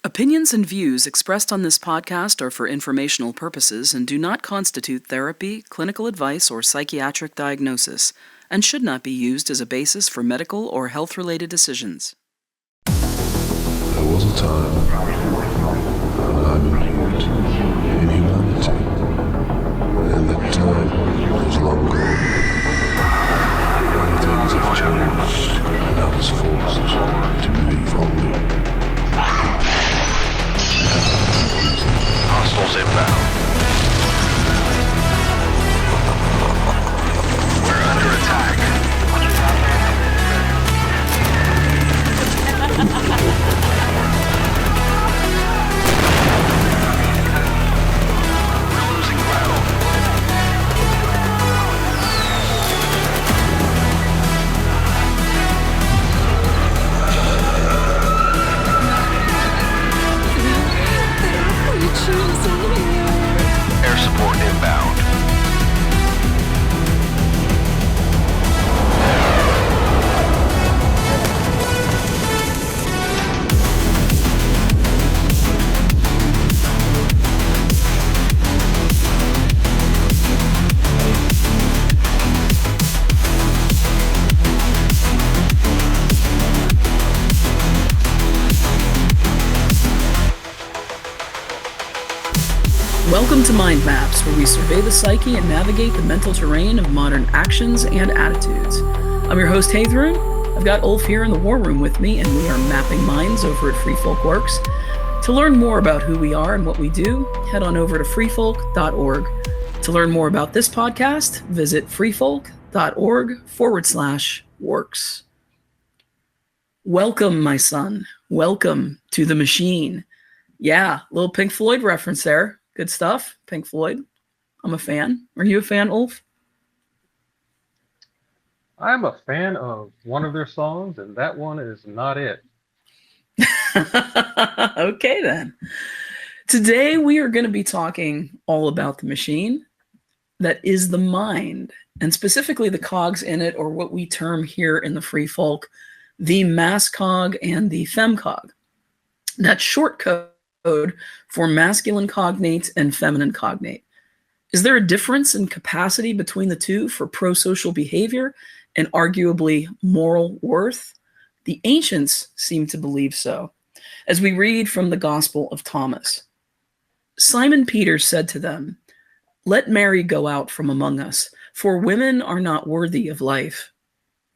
Opinions and views expressed on this podcast are for informational purposes and do not constitute therapy, clinical advice, or psychiatric diagnosis, and should not be used as a basis for medical or health-related decisions. There was a time when I believed in humanity, and that time is long gone. Many things have changed, and I was forced to believe only. Hostiles inbound. We're under attack. We're losing ground. Air support inbound. Welcome to Mind Maps, where we survey the psyche and navigate the mental terrain of modern actions and attitudes. I'm your host, Heiðrūn. I've got Ulf here in the war room with me, and we are mapping minds over at Freefolk Works. To learn more about who we are and what we do, head on over to freefolk.org. To learn more about this podcast, visit freefolk.org/works. Welcome, my son. Welcome to the machine. Yeah, little Pink Floyd reference there. Good stuff, Pink Floyd. I'm a fan. Are you a fan, Ulf? I'm a fan of one of their songs, and that one is not it. Okay, then. Today, we are going to be talking all about the machine that is the mind, and specifically the cogs in it, or what we term here in the Free Folk, the mass cog and the fem cog. That's short code for masculine cognate and feminine cognate. Is there a difference in capacity between the two for pro-social behavior and arguably moral worth? The ancients seem to believe so. As we read from the Gospel of Thomas, Simon Peter said to them, "Let Mary go out from among us, for women are not worthy of life."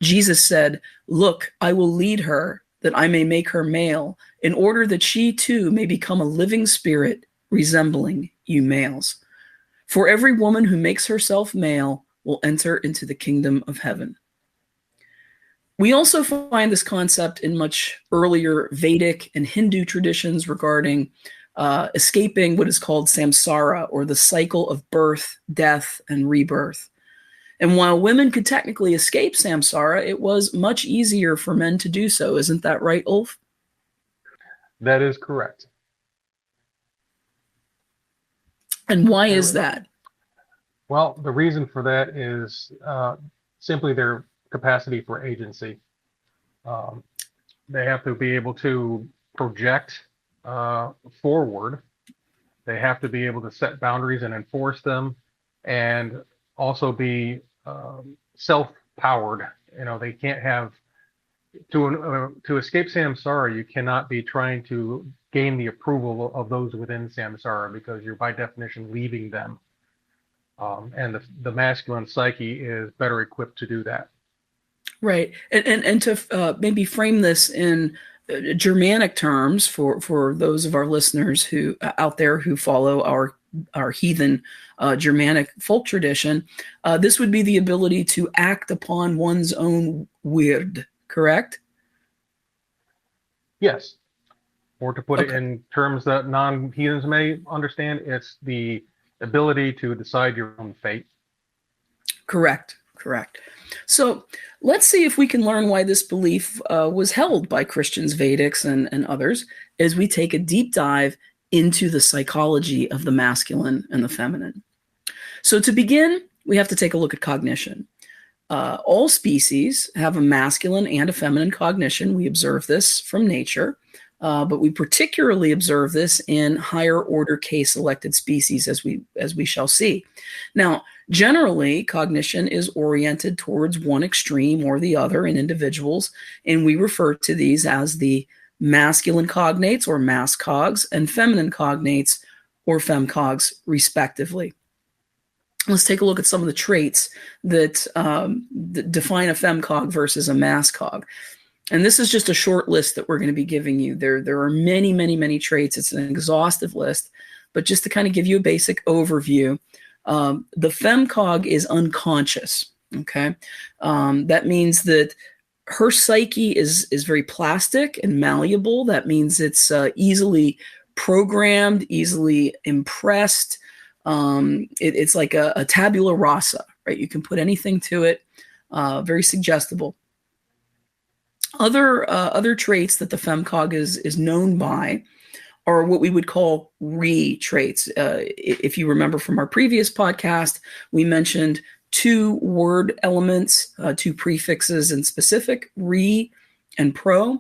Jesus said, "Look, I will lead her, that I may make her male, in order that she too may become a living spirit resembling you males. For every woman who makes herself male will enter into the kingdom of heaven." We also find this concept in much earlier Vedic and Hindu traditions regarding escaping what is called samsara, or the cycle of birth, death, and rebirth. And while women could technically escape samsara, it was much easier for men to do so. Isn't that right, Ulf? That is correct. And why is that? Well, the reason for that is simply their capacity for agency. They have to be able to project forward. They have to be able to set boundaries and enforce them, and also be self-powered. You know, they can't have to escape samsara. You cannot be trying to gain the approval of those within samsara, because you're by definition leaving them. And the masculine psyche is better equipped to do that. Right, and to maybe frame this in Germanic terms for those of our listeners who out there who follow our heathen Germanic folk tradition, this would be the ability to act upon one's own weird, correct? Yes. Or to put it in terms that non-heathens may understand, it's the ability to decide your own fate. Correct. So let's see if we can learn why this belief was held by Christians, Vedics, and others, as we take a deep dive into the psychology of the masculine and the feminine. So to begin, we have to take a look at cognition. All species have a masculine and a feminine cognition. We observe this from nature. But we particularly observe this in higher order K-selected species, as we shall see. Now, generally, cognition is oriented towards one extreme or the other in individuals, and we refer to these as the masculine cognates, or mas cogs, and feminine cognates, or fem cogs, respectively. Let's take a look at some of the traits that define a fem cog versus a mas cog. And this is just a short list that we're going to be giving you. There are many, many, many traits. It's an exhaustive list, but just to kind of give you a basic overview, the fem cog is unconscious. Okay, that means that her psyche is very plastic and malleable. That means it's easily programmed, easily impressed. It's like a tabula rasa, right? You can put anything to it. Very suggestible. Other traits that the femcog is known by are what we would call re traits. If you remember from our previous podcast, we mentioned two word elements, two prefixes in specific, re and pro.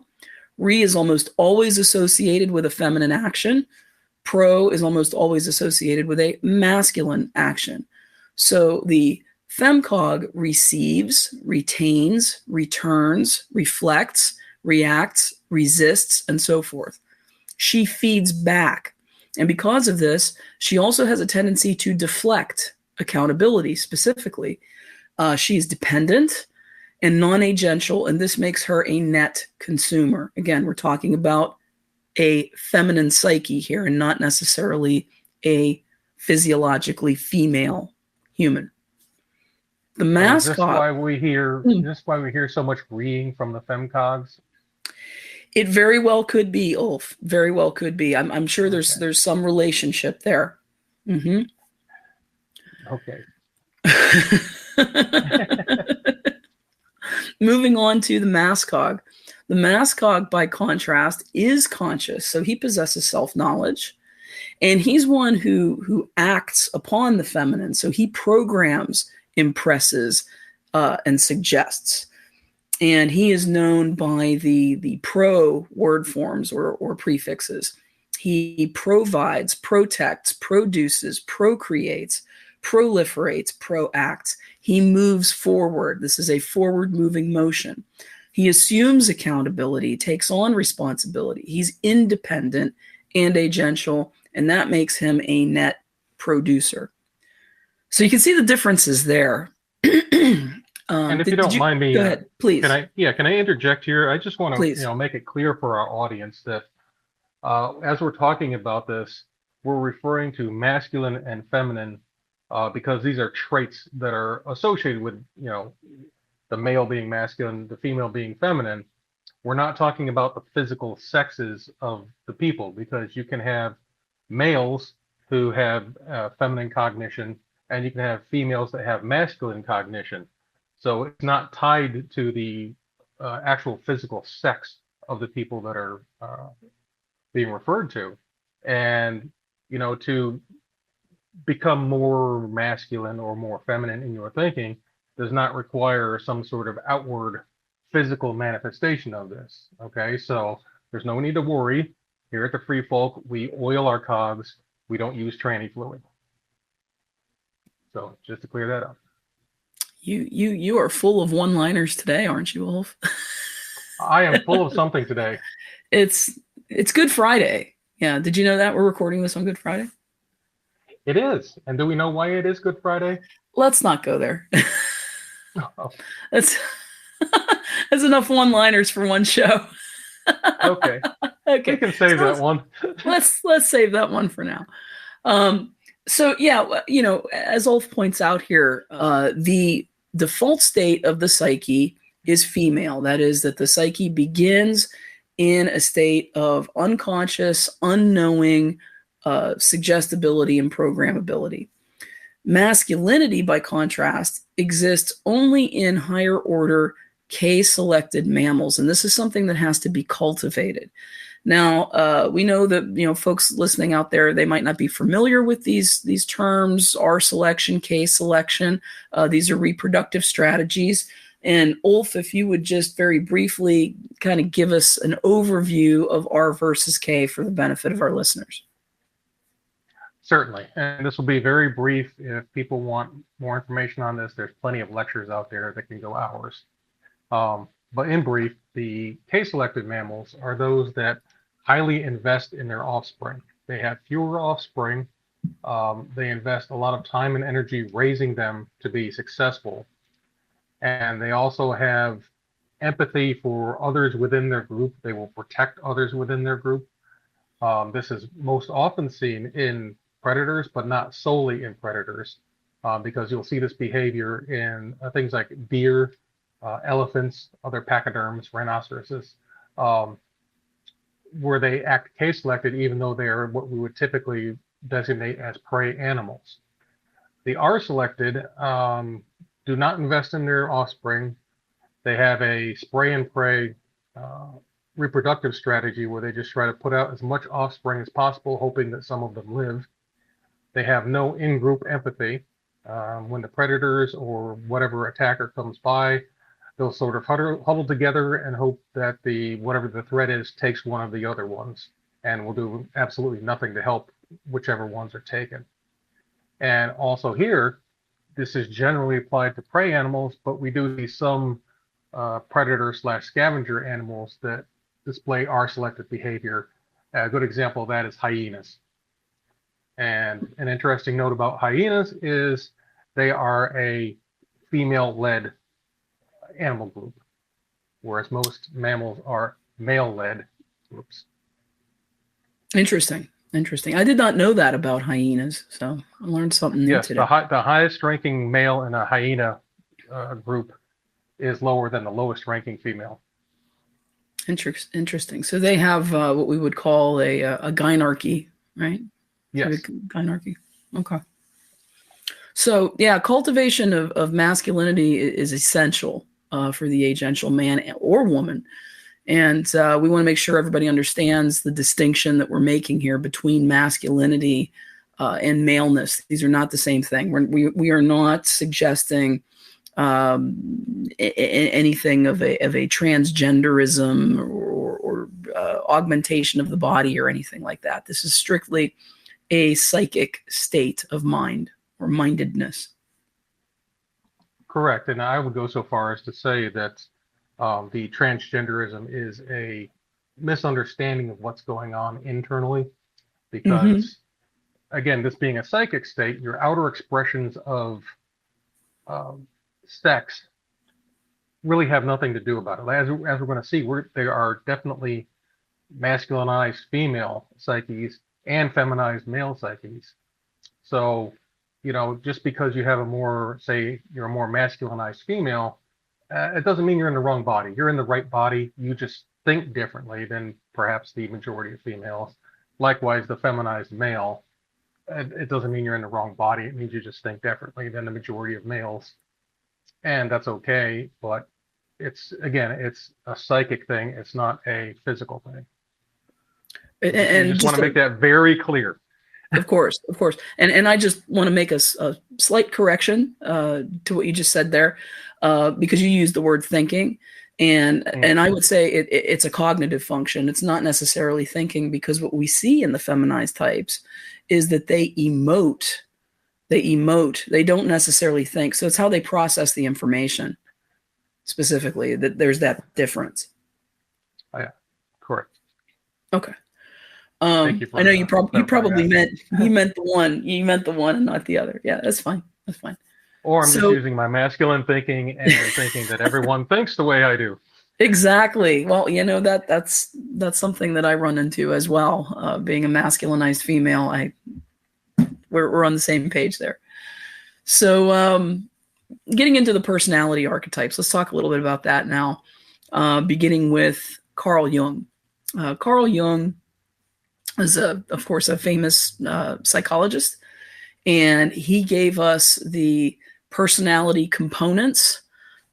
Re is almost always associated with a feminine action. Pro is almost always associated with a masculine action. So the femcog receives, retains, returns, reflects, reacts, resists, and so forth. She feeds back. And because of this, she also has a tendency to deflect accountability specifically. She's dependent and non-agential, and this makes her a net consumer. Again, we're talking about a feminine psyche here and not necessarily a physiologically female human. The mascot. Is this why we hear so much reeing from the femcogs? It very well could be, Ulf. Very well could be. I'm sure there's some relationship there. Mm-hmm. Okay. Moving on to the mascog. The mascog, by contrast, is conscious, so he possesses self-knowledge, and he's one who acts upon the feminine. So he programs, impresses, and suggests. And he is known by the pro word forms or prefixes. He provides, protects, produces, procreates, proliferates, proacts. He moves forward. This is a forward-moving motion. He assumes accountability, takes on responsibility. He's independent and agential, and that makes him a net producer. So you can see the differences there. And if you don't mind me, go ahead, please. Can I interject here? I just want Please. to make it clear for our audience that as we're talking about this, we're referring to masculine and feminine because these are traits that are associated with the male being masculine, the female being feminine. We're not talking about the physical sexes of the people, because you can have males who have feminine cognition and you can have females that have masculine cognition. So it's not tied to the actual physical sex of the people that are being referred to. And, to become more masculine or more feminine in your thinking does not require some sort of outward physical manifestation of this. Okay, so there's no need to worry. Here at the Free Folk, we oil our cogs. We don't use tranny fluid. So just to clear that up. You are full of one-liners today, aren't you, Ulf? I am full of something today. It's Good Friday. Yeah, did you know that we're recording this on Good Friday? It is. And do we know why it is Good Friday? Let's not go there. Oh. That's enough one-liners for one show. Okay. Okay. We can save that one. let's save that one for now. So yeah, as Ulf points out here, the default state of the psyche is female. That is, that the psyche begins in a state of unconscious, unknowing suggestibility and programmability. Masculinity, by contrast, exists only in higher order K-selected mammals, and this is something that has to be cultivated. Now, we know that folks listening out there, they might not be familiar with these terms: R selection, K selection. These are reproductive strategies. And Ulf, if you would just very briefly kind of give us an overview of R versus K for the benefit of our listeners. Certainly. And this will be very brief. If people want more information on this, there's plenty of lectures out there that can go hours. But in brief, the K-selected mammals are those that highly invest in their offspring. They have fewer offspring. They invest a lot of time and energy raising them to be successful. And they also have empathy for others within their group. They will protect others within their group. This is most often seen in predators, but not solely in predators, because you'll see this behavior in things like deer, elephants, other pachyderms, rhinoceroses, where they act K-selected even though they are what we would typically designate as prey animals. The R-selected do not invest in their offspring. They have a spray and pray reproductive strategy where they just try to put out as much offspring as possible, hoping that some of them live. They have no in-group empathy. When the predators or whatever attacker comes by, they'll sort of huddle together and hope that whatever the threat is takes one of the other ones, and will do absolutely nothing to help whichever ones are taken. And also here, this is generally applied to prey animals, but we do see some predator/scavenger animals that display R-selected behavior. A good example of that is hyenas. And an interesting note about hyenas is they are a female-led animal group, whereas most mammals are male-led groups. Interesting. I did not know that about hyenas, so I learned something new today. Yes, the highest-ranking male in a hyena group is lower than the lowest-ranking female. Interesting. So they have what we would call a gynarchy, right? Yes. Gynarchy. Okay. So yeah, cultivation of masculinity is essential for the agential man or woman. And we want to make sure everybody understands the distinction that we're making here between masculinity and maleness. These are not the same thing. We are not suggesting anything of a transgenderism or augmentation of the body or anything like that. This is strictly a psychic state of mind or mindedness. Correct. And I would go so far as to say that the transgenderism is a misunderstanding of what's going on internally, because again, this being a psychic state, your outer expressions of sex really have nothing to do about it. As we're going to see, there are definitely masculinized female psyches and feminized male psyches. So, just because you have you're a more masculinized female, it doesn't mean you're in the wrong body. You're in the right body. You just think differently than perhaps the majority of females. Likewise, the feminized male, it doesn't mean you're in the wrong body. It means you just think differently than the majority of males. And that's okay, but it's a psychic thing. It's not a physical thing. And you just want to make that very clear. Of course. And I just want to make a slight correction to what you just said there, because you used the word thinking. And I would say it's a cognitive function. It's not necessarily thinking, because what we see in the feminized types is that they emote. They don't necessarily think. So it's how they process the information specifically, that there's that difference. Oh, yeah, correct. Okay. Thank you for I know you probably meant the one. You meant the one and not the other. Yeah, that's fine. Or I'm just using my masculine thinking and thinking that everyone thinks the way I do. Exactly. Well, that's something that I run into as well. Being a masculinized female, we're on the same page there. So, getting into the personality archetypes, let's talk a little bit about that now. Beginning with Carl Jung. Carl Jung is, of course, a famous psychologist, and he gave us the personality components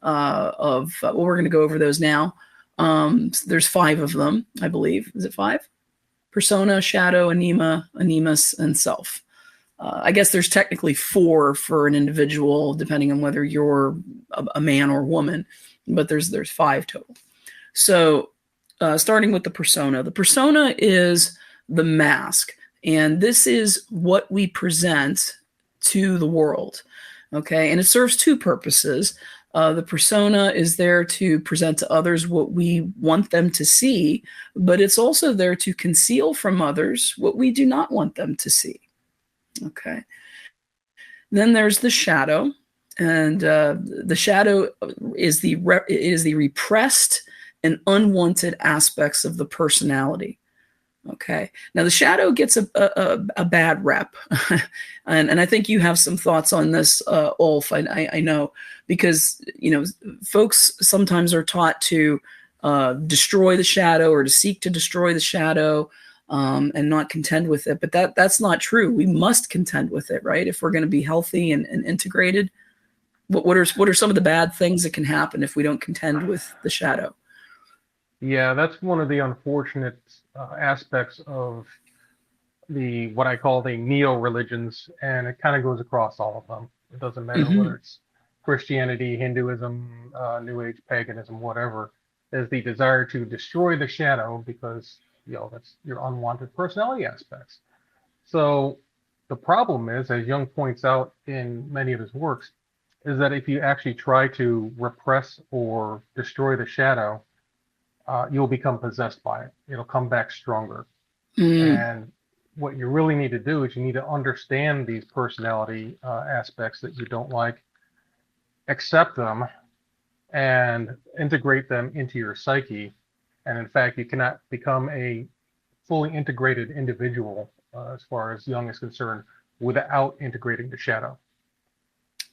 of we're going to go over those now. There's 5 of them, I believe. Is it 5? Persona, shadow, anima, animus, and self. I guess there's technically 4 for an individual, depending on whether you're a man or woman, but there's 5 total. So starting with the persona. The persona is the mask, and this is what we present to the world. Okay, and it serves 2 purposes. The persona is there to present to others what we want them to see, but it's also there to conceal from others what we do not want them to see. Okay. Then there's the shadow, and the shadow is the repressed and unwanted aspects of the personality. Okay. Now the shadow gets a bad rep, and I think you have some thoughts on this, Ulf. I know, because folks sometimes are taught to destroy the shadow or to seek to destroy the shadow. And not contend with it. But that's not true. We must contend with it, right? If we're going to be healthy and integrated. What are some of the bad things that can happen if we don't contend with the shadow? Yeah, that's one of the unfortunate aspects of what I call the neo-religions, and it kind of goes across all of them. It doesn't matter whether it's Christianity, Hinduism, New Age, paganism, whatever. Is the desire to destroy the shadow because that's your unwanted personality aspects. So the problem is, as Jung points out in many of his works, is that if you actually try to repress or destroy the shadow, you'll become possessed by it. It'll come back stronger. And what you really need to do is you need to understand these personality aspects that you don't like, accept them, and integrate them into your psyche. And in fact, you cannot become a fully integrated individual, as far as Jung is concerned, without integrating the shadow.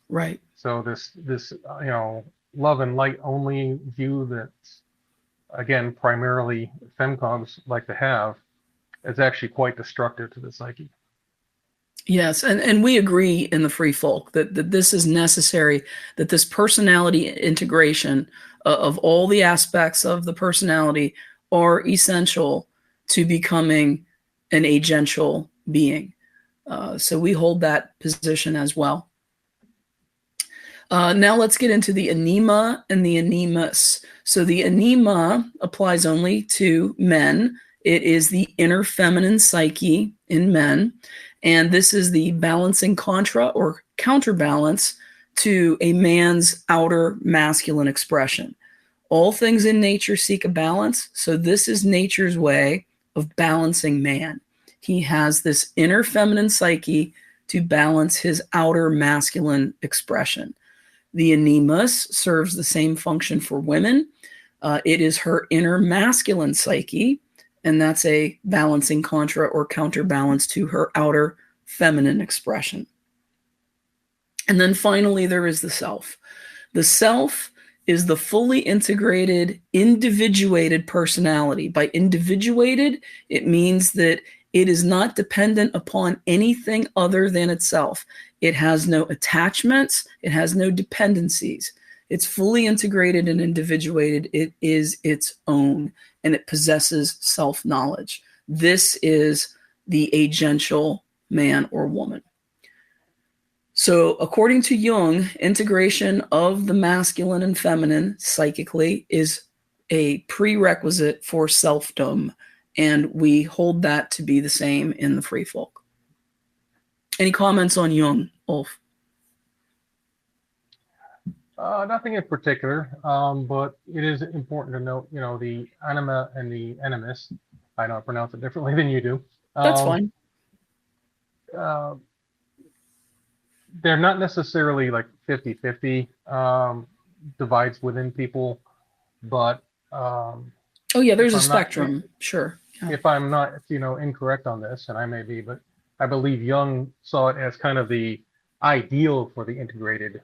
Right. So this love and light only view that, again, primarily femcogs like to have, is actually quite destructive to the psyche. Yes, and we agree in the Free Folk that this is necessary, that this personality integration of all the aspects of the personality are essential to becoming an agential being. So we hold that position as well. Now let's get into the anema and the anemus. So the anema applies only to men. It is the inner feminine psyche in men. And this is the balancing contra or counterbalance to a man's outer masculine expression. All things in nature seek a balance. So this is nature's way of balancing man. He has this inner feminine psyche to balance his outer masculine expression. The anemus serves the same function for women. It is her inner masculine psyche, and that's a balancing contra or counterbalance to her outer feminine expression. And then finally, there is the self. The self is the fully integrated, individuated personality. By individuated, it means that it is not dependent upon anything other than itself. It has no attachments. It has no dependencies. It's fully integrated and individuated. It is its own, and it possesses self-knowledge. This is the agential man or woman. So according to Jung, integration of the masculine and feminine psychically is a prerequisite for selfdom, and we hold that to be the same in the Free Folk. Any comments on Jung, Ulf? Nothing in particular, but it is important to note, the anima and the animus. I know I pronounce it differently than you do. That's fine. They're not necessarily like 50-50 divides within people, but oh yeah, there's a spectrum. Sure. Yeah. If I'm not, incorrect on this, and I may be, but I believe Jung saw it as kind of the ideal for the integrated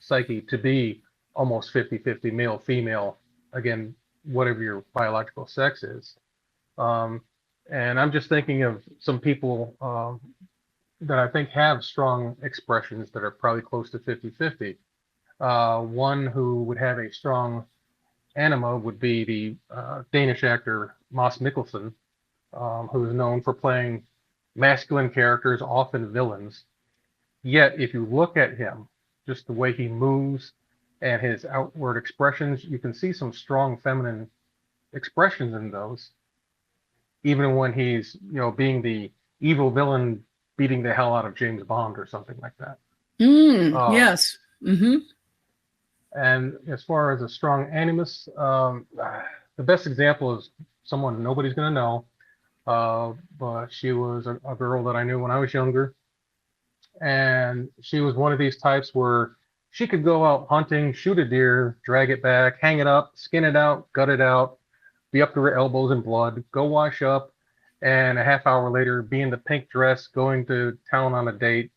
psyche to be almost 50-50 male, female, again, whatever your biological sex is. And I'm just thinking of some people that I think have strong expressions that are probably close to 50-50. One who would have a strong anima would be the Danish actor Mads Mikkelsen, who is known for playing masculine characters, often villains. Yet, if you look at him, just the way he moves and his outward expressions, you can see some strong feminine expressions in those, even when he's, being the evil villain beating the hell out of James Bond or something like that. Yes. Mm-hmm. And as far as a strong animus, the best example is someone nobody's going to know, but she was a girl that I knew when I was younger. And she was one of these types where she could go out hunting, shoot a deer, drag it back, hang it up, skin it out, gut it out, be up to her elbows in blood, go wash up, and a half hour later be in the pink dress, going to town on a date,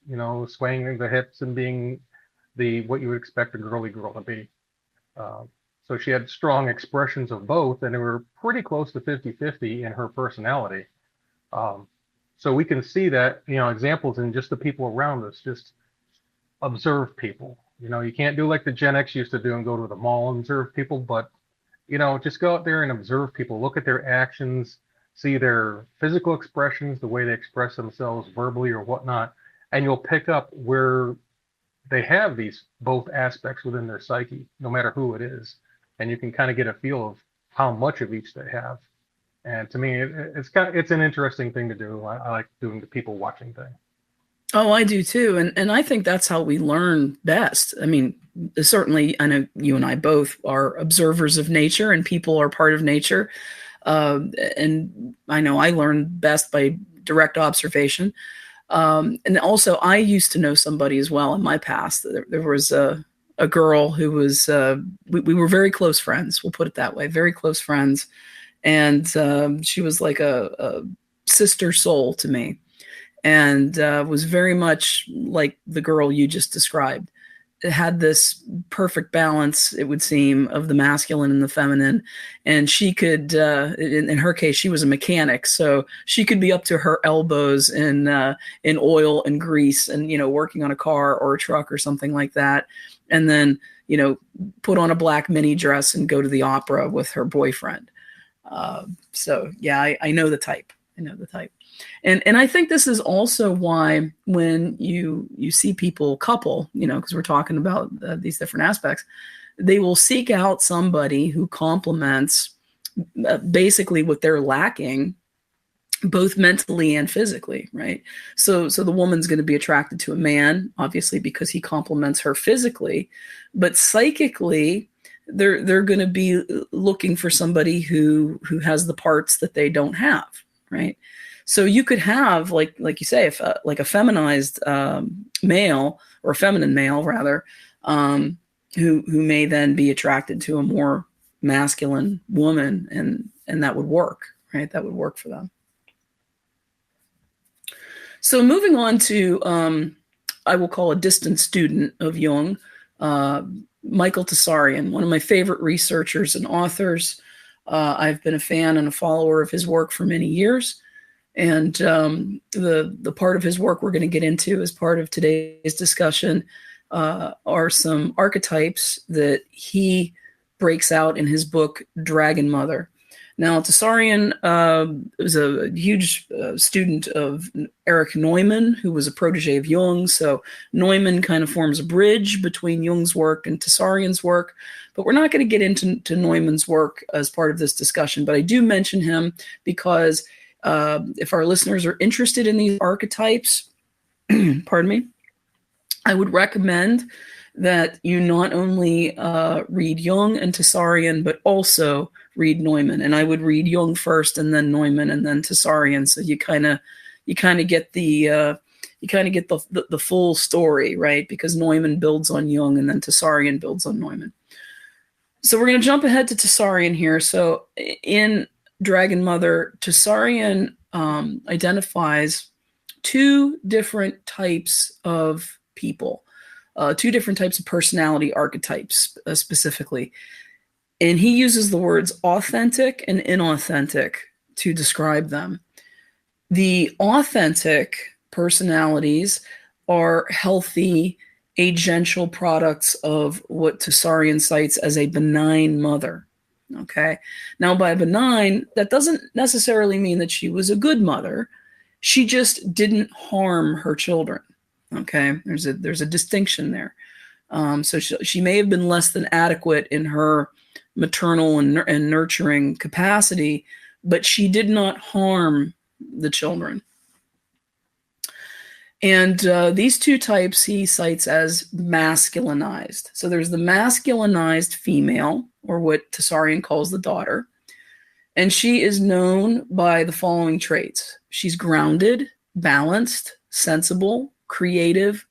swaying the hips and being what you would expect a girly girl to be. So she had strong expressions of both, and they were pretty close to 50-50 in her personality. So we can see that, examples in just the people around us. Just observe people. You can't do like the Gen X used to do and go to the mall and observe people, but, just go out there and observe people, look at their actions, see their physical expressions, the way they express themselves verbally or whatnot, and you'll pick up where they have these both aspects within their psyche, no matter who it is. And you can kind of get a feel of how much of each they have. And to me, it's an interesting thing to do. I like doing the people watching thing. Oh, I do too. And I think that's how we learn best. I mean, certainly, I know you and I both are observers of nature, and people are part of nature. And I know I learn best by direct observation. And also, I used to know somebody as well in my past. There was a girl who was, we were very close friends. We'll put it that way, very close friends. And she was like a sister soul to me, and was very much like the girl you just described. It had this perfect balance, it would seem, of the masculine and the feminine. And she could, in her case, she was a mechanic, so she could be up to her elbows in oil and grease, and working on a car or a truck or something like that. And then put on a black mini dress and go to the opera with her boyfriend. So yeah, I know the type. And I think this is also why when you see people couple, because we're talking about these different aspects, they will seek out somebody who complements basically what they're lacking, both mentally and physically, right? So the woman's going to be attracted to a man, obviously, because he complements her physically, but psychically, they're going to be looking for somebody who has the parts that they don't have, right? So you could have, like you say, if like a feminized male, or a feminine male rather, who may then be attracted to a more masculine woman, and that would work, right? That would work for them. So moving on to, I will call a distant student of Jung, Michael Tsarion, one of my favorite researchers and authors. I've been a fan and a follower of his work for many years. And the part of his work we're going to get into as part of today's discussion are some archetypes that he breaks out in his book, Dragon Mother. Now, Tsarion was a huge student of Erich Neumann, who was a protege of Jung. So Neumann kind of forms a bridge between Jung's work and Tsarion's work. But we're not going to get into Neumann's work as part of this discussion. But I do mention him because if our listeners are interested in these archetypes, pardon me, I would recommend that you not only read Jung and Tsarion, but also read Neumann. And I would read Jung first, and then Neumann, and then Tsarion. So you kind of get the full story, right? Because Neumann builds on Jung, and then Tsarion builds on Neumann. So we're going to jump ahead to Tsarion here. So in Dragon Mother, Tsarion identifies two different types of people. Two different types of personality archetypes specifically. And he uses the words authentic and inauthentic to describe them. The authentic personalities are healthy, agential products of what Tsarion cites as a benign mother. Okay. Now, by benign, that doesn't necessarily mean that she was a good mother. She just didn't harm her children. Okay, there's a distinction there. So she may have been less than adequate in her maternal and nurturing capacity, but she did not harm the children. And these two types he cites as masculinized. So there's the masculinized female, or what Tsarion calls the daughter. And she is known by the following traits. She's grounded, balanced, sensible, creative,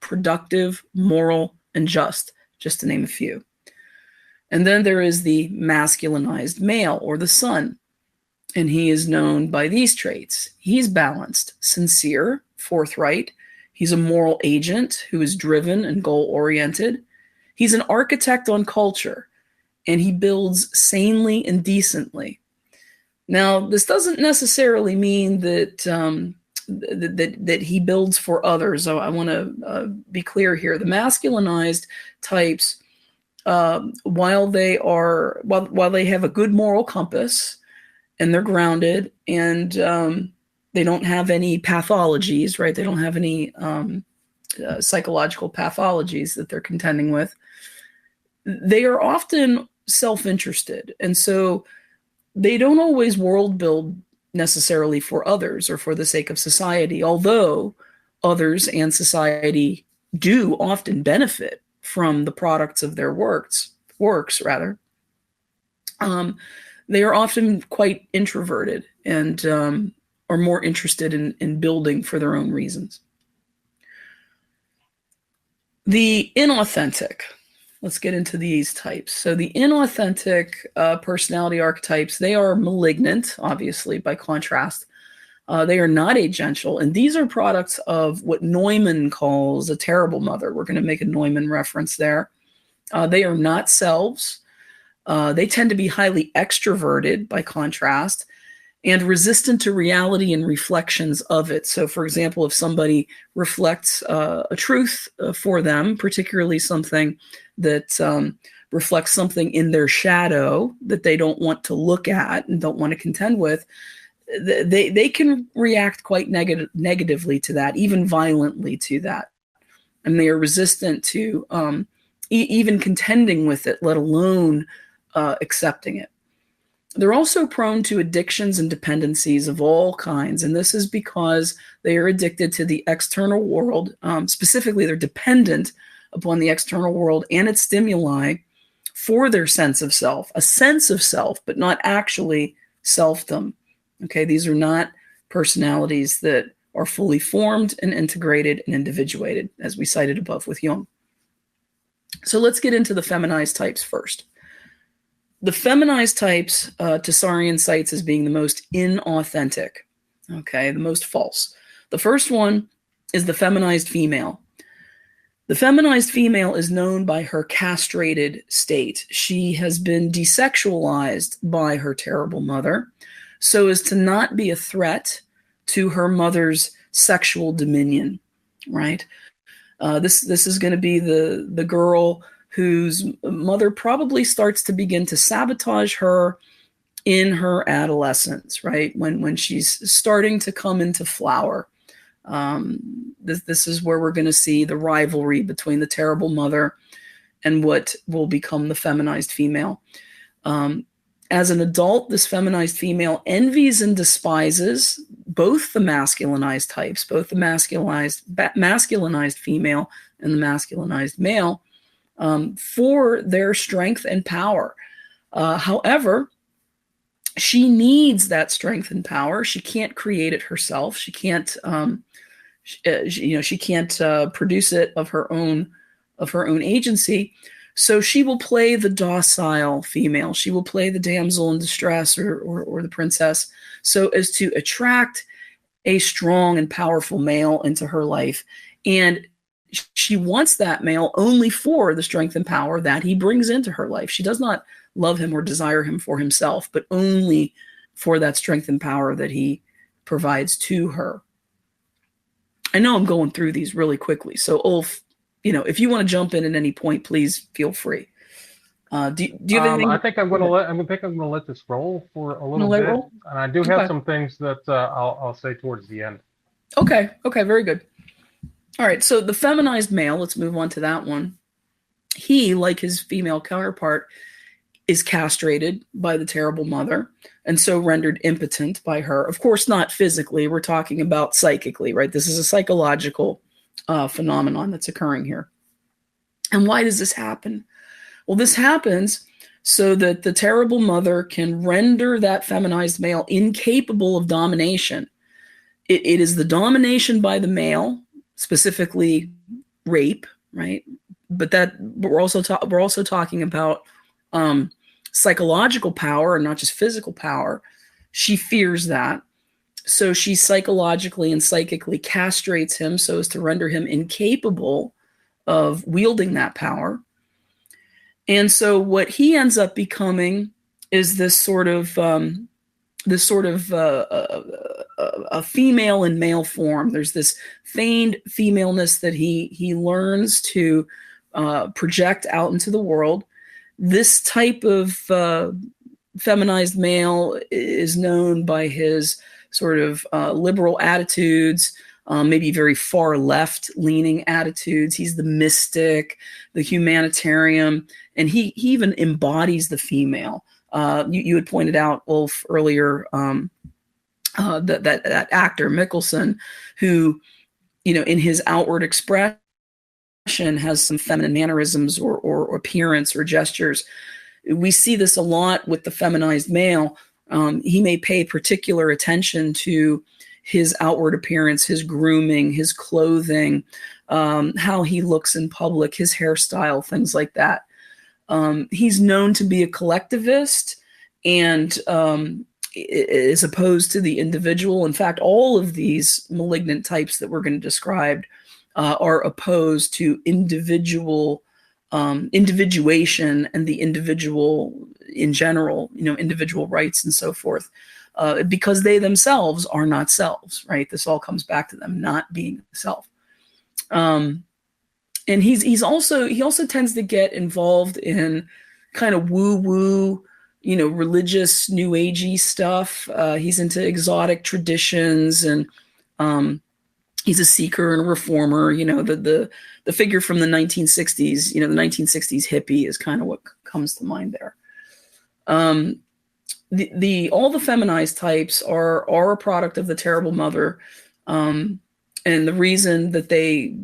productive, moral, and just to name a few. And then there is the masculinized male, or the son. And he is known by these traits. He's balanced, sincere, forthright. He's a moral agent who is driven and goal-oriented. He's an architect on culture, and he builds sanely and decently. Now, this doesn't necessarily mean that that he builds for others. So I want to be clear here. The masculinized types, while they have a good moral compass, and they're grounded, and they don't have any pathologies, right? They don't have any psychological pathologies that they're contending with. They are often self-interested, and so they don't always world build necessarily for others or for the sake of society, although others and society do often benefit from the products of their works. They are often quite introverted and are more interested in building for their own reasons. The inauthentic. Let's get into these types. So the inauthentic personality archetypes, they are malignant, obviously, by contrast. They are not agential, and these are products of what Neumann calls a terrible mother. We're going to make a Neumann reference there. They are not selves. They tend to be highly extroverted, by contrast, and resistant to reality and reflections of it. So, for example, if somebody reflects a truth for them, particularly something that reflects something in their shadow that they don't want to look at and don't want to contend with, they can react quite negatively to that, even violently to that. And they are resistant to even contending with it, let alone accepting it. They're also prone to addictions and dependencies of all kinds, and this is because they are addicted to the external world. Specifically, they're dependent upon the external world and its stimuli for their sense of self, a sense of self, but not actually selfdom. Okay, these are not personalities that are fully formed and integrated and individuated, as we cited above with Jung. So let's get into the feminized types first. The feminized types, Tsarion cites as being the most inauthentic, okay, the most false. The first one is the feminized female. The feminized female is known by her castrated state. She has been desexualized by her terrible mother so as to not be a threat to her mother's sexual dominion, right? This is going to be the girl whose mother probably starts to begin to sabotage her in her adolescence, right? When she's starting to come into flower. This is where we're going to see the rivalry between the terrible mother and what will become the feminized female. As an adult, this feminized female envies and despises both the masculinized types, both the masculinized female and the masculinized male, for their strength and power. However, she needs that strength and power. She can't create it herself. She can't, she can't produce it of her own agency. So she will play the docile female. She will play the damsel in distress or the princess, so as to attract a strong and powerful male into her life. And she wants that male only for the strength and power that he brings into her life. She does not love him or desire him for himself, but only for that strength and power that he provides to her. I know I'm going through these really quickly. So Ulf, if you want to jump in at any point, please feel free. Do you have anything? I think I'm going to let this roll for a little let it bit, roll? and I do have some things that I'll say towards the end. Okay, very good. All right, so the feminized male, let's move on to that one. He, like his female counterpart, is castrated by the terrible mother and so rendered impotent by her. Of course, not physically. We're talking about psychically, right? This is a psychological phenomenon that's occurring here. And why does this happen? Well, this happens so that the terrible mother can render that feminized male incapable of domination. It is the domination by the male, specifically rape, right? But we're also talking about psychological power and not just physical power. She fears that. So she psychologically and psychically castrates him so as to render him incapable of wielding that power. And so what he ends up becoming is this sort of a female in male form. There's this feigned femaleness that he learns to project out into the world. This type of feminized male is known by his sort of liberal attitudes, maybe very far left leaning attitudes. He's the mystic, the humanitarian, and he even embodies the female. You had pointed out, Ulf, earlier, that actor Mikkelsen, who, in his outward expression has some feminine mannerisms or appearance or gestures. We see this a lot with the feminized male. He may pay particular attention to his outward appearance, his grooming, his clothing, how he looks in public, his hairstyle, things like that. He's known to be a collectivist and is opposed to the individual. In fact, all of these malignant types that we're going to describe are opposed to individuation and the individual in general, individual rights and so forth, because they themselves are not selves, right? This all comes back to them not being self. And he also tends to get involved in kind of woo-woo, religious new agey stuff. He's into exotic traditions and he's a seeker and a reformer. The figure from the 1960s, the 1960s hippie is kind of what comes to mind there. All the feminized types are a product of the terrible mother. And the reason that they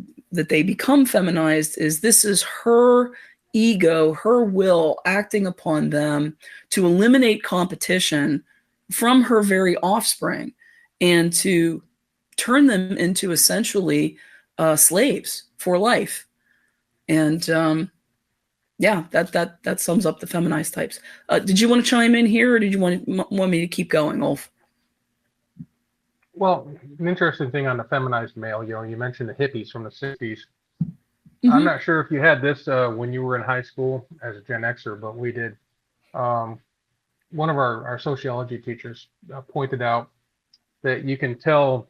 become feminized is this is her ego, her will acting upon them to eliminate competition from her very offspring and to turn them into essentially slaves for life. And that sums up the feminized types. Did you want to chime in here, or did you want me to keep going, Ulf? Well, an interesting thing on the feminized male, you mentioned the hippies from the 60s. Mm-hmm. I'm not sure if you had this when you were in high school as a Gen Xer, but we did. One of our sociology teachers pointed out that you can tell,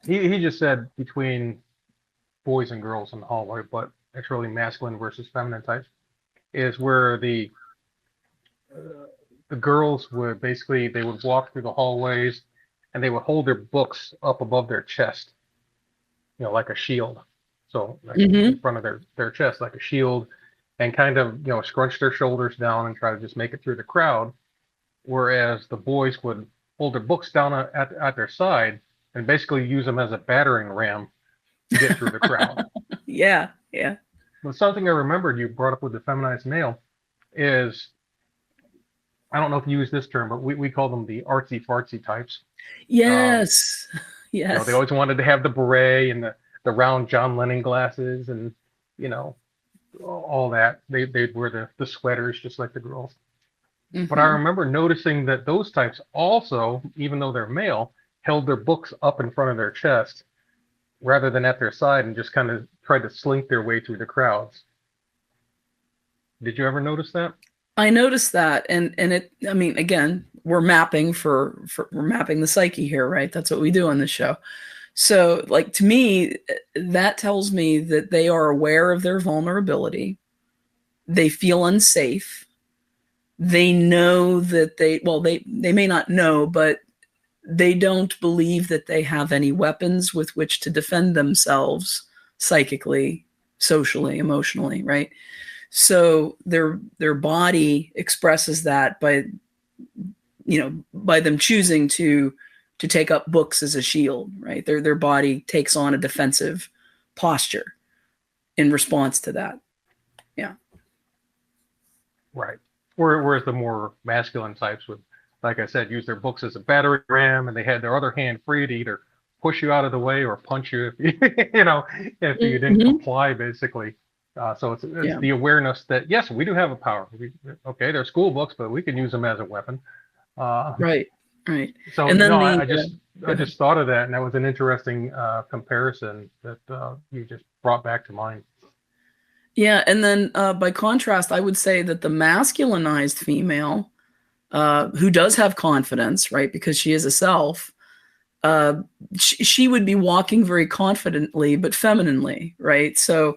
he just said between boys and girls in the hallway, but it's really masculine versus feminine types, is where the girls would they would walk through the hallways and they would hold their books up above their chest, like a shield. So in front of their chest, like a shield, and kind of, scrunch their shoulders down and try to just make it through the crowd. Whereas the boys would hold their books down at their side and basically use them as a battering ram to get through the crowd. Yeah. But something I remembered you brought up with the feminized male is, I don't know if you use this term, but we call them the artsy fartsy types. Yes. Yes. They always wanted to have the beret and the round John Lennon glasses and, all that. They'd wear the sweaters just like the girls. Mm-hmm. But I remember noticing that those types also, even though they're male, held their books up in front of their chest rather than at their side and just kind of tried to slink their way through the crowds. Did you ever notice that? I noticed that, and again, we're mapping we're mapping the psyche here, right? That's what we do on this show. So, to me, that tells me that they are aware of their vulnerability. they feel unsafe. They know that they may not know, but they don't believe that they have any weapons with which to defend themselves psychically, socially, emotionally, right? So their body expresses that by them choosing to take up books as a shield, right? Their body takes on a defensive posture in response to that. Yeah. Right. Whereas the more masculine types would, like I said, use their books as a battering ram, and they had their other hand free to either push you out of the way or punch you if you, if you didn't comply, basically. So it's the awareness that, yes, we do have a power. They're school books, but we can use them as a weapon. Right. So and then I just thought of that, and that was an interesting comparison that you just brought back to mind. Yeah, and then by contrast, I would say that the masculinized female, who does have confidence, right, because she is a self, she would be walking very confidently, but femininely, right? So,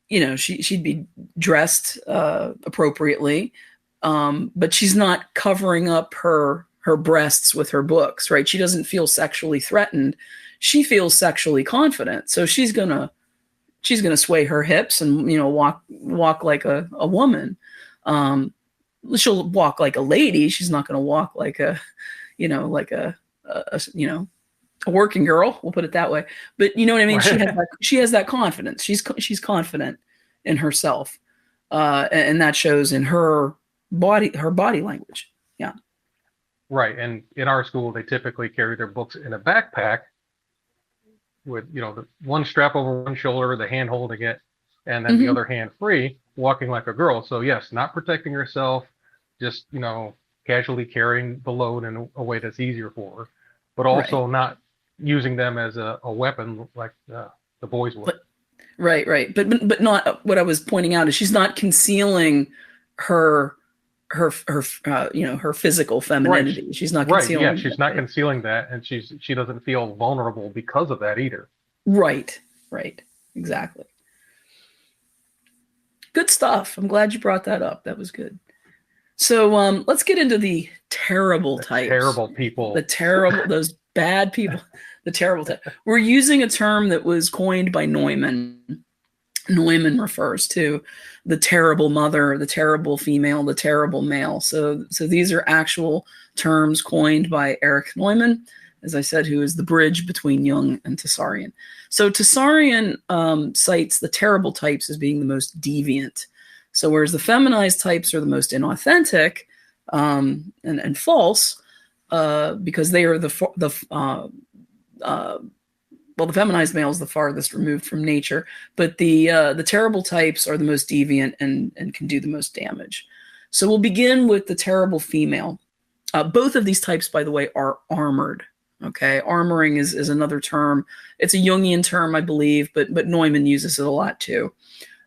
she'd be dressed appropriately, but she's not covering up her breasts with her books, right? She doesn't feel sexually threatened. She feels sexually confident, so she's gonna sway her hips and walk like a woman. She'll walk like a lady. She's not going to walk like a working girl. We'll put it that way. But you know what I mean. She has that confidence. She's confident in herself, and that shows in her body language. Yeah. Right. And in our school, they typically carry their books in a backpack, with the one strap over one shoulder, the hand holding it, and then the other hand free, walking like a girl. So yes, not protecting herself, just casually carrying the load in a way that's easier for her, but also not using them as a weapon like the boys would. Right. But not, what I was pointing out is she's not concealing her physical femininity. Right. She's not concealing. Right. Yeah, she's not concealing that, and she doesn't feel vulnerable because of that either. Right. Exactly. Good stuff. I'm glad you brought that up. That was good. So let's get into the terrible types. Terrible people. Those bad people. The terrible type. We're using a term that was coined by Neumann. Neumann refers to the terrible mother, the terrible female, the terrible male. So these are actual terms coined by Erich Neumann, as I said, who is the bridge between Jung and Tsarion. So Tsarion cites the terrible types as being the most deviant. So whereas the feminized types are the most inauthentic and false, because they are the feminized male is the farthest removed from nature, but the terrible types are the most deviant and can do the most damage. So we'll begin with the terrible female. Both of these types, by the way, are armored. Okay, armoring is another term. It's a Jungian term, I believe, but Neumann uses it a lot too.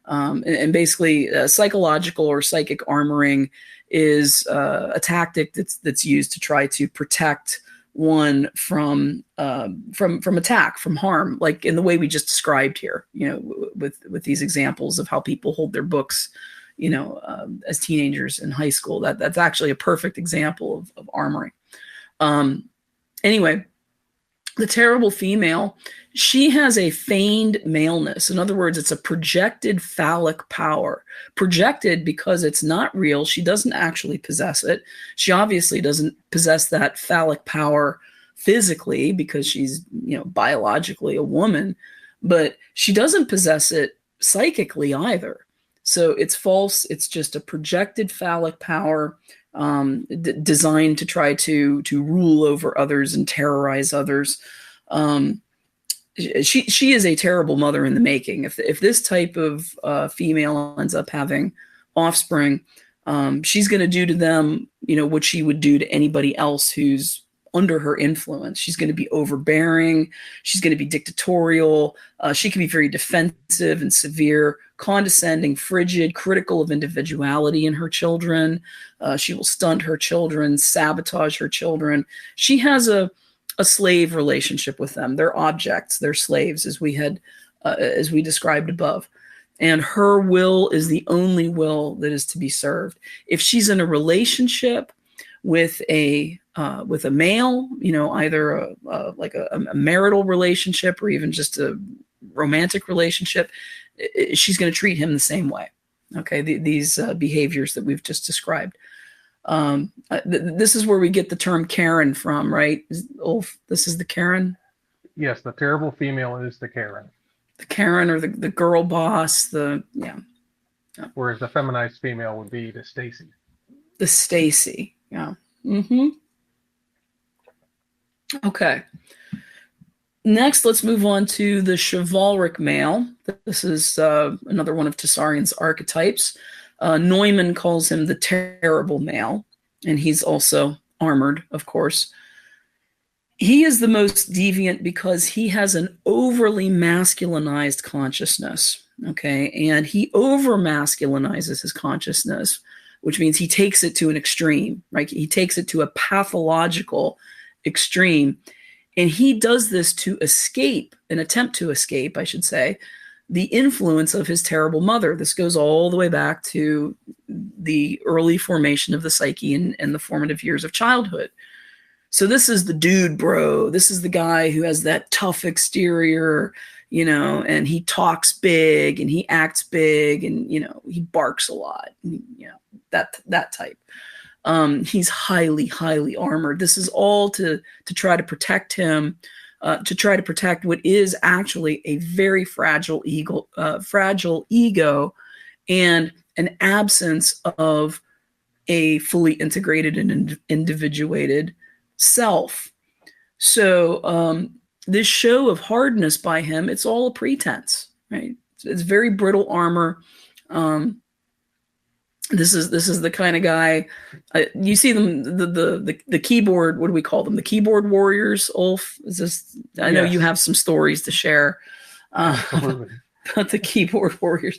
And basically, psychological or psychic armoring is a tactic that's used to try to protect one from attack, from harm, like in the way we just described here, with these examples of how people hold their books, as teenagers in high school. That's actually a perfect example of armoring. Anyway, the terrible female, she has a feigned maleness. In other words, it's a projected phallic power. Projected because it's not real. She doesn't actually possess it. She obviously doesn't possess that phallic power physically because she's, biologically a woman, but she doesn't possess it psychically either. So it's false. It's just a projected phallic power designed to try to rule over others and terrorize others. She is a terrible mother in the making. If this type of female ends up having offspring, she's going to do to them, what she would do to anybody else who's under her influence. She's going to be overbearing. She's going to be dictatorial. She can be very defensive and severe, condescending, frigid, critical of individuality in her children. She will stunt her children, sabotage her children. She has a slave relationship with them. They're objects, they're slaves, as we described above. and her will is the only will that is to be served. If she's in a relationship with a male, either a marital relationship or even just a romantic relationship, she's going to treat him the same way. Okay, these behaviors that we've just described. This is where we get the term Karen from, right? Ulf, this is the Karen? Yes, the terrible female is the Karen. The Karen, or the girl boss, Whereas the feminized female would be the Stacy. The Stacy, yeah. Mm-hmm. Okay. Next, let's move on to the chivalric male. This is another one of Tsarion's archetypes. Neumann calls him the terrible male, and he's also armored, of course. He is the most deviant because he has an overly masculinized consciousness, okay? And he over-masculinizes his consciousness, which means he takes it to an extreme, right? He takes it to a pathological extreme. And he does this to attempt to escape, I should say, the influence of his terrible mother. This goes all the way back to the early formation of the psyche and the formative years of childhood. So this is the dude bro. This is the guy who has that tough exterior, and he talks big and he acts big and, he barks a lot, that type. He's highly, highly armored. This is all to try to protect him, to try to protect what is actually a very fragile ego, and an absence of a fully integrated and individuated self. So this show of hardness by him, it's all a pretense, right? It's very brittle armor. This is the kind of guy you see them, the keyboard. What do we call them? The keyboard warriors. Ulf, is this? I know you have some stories to share about the keyboard warriors.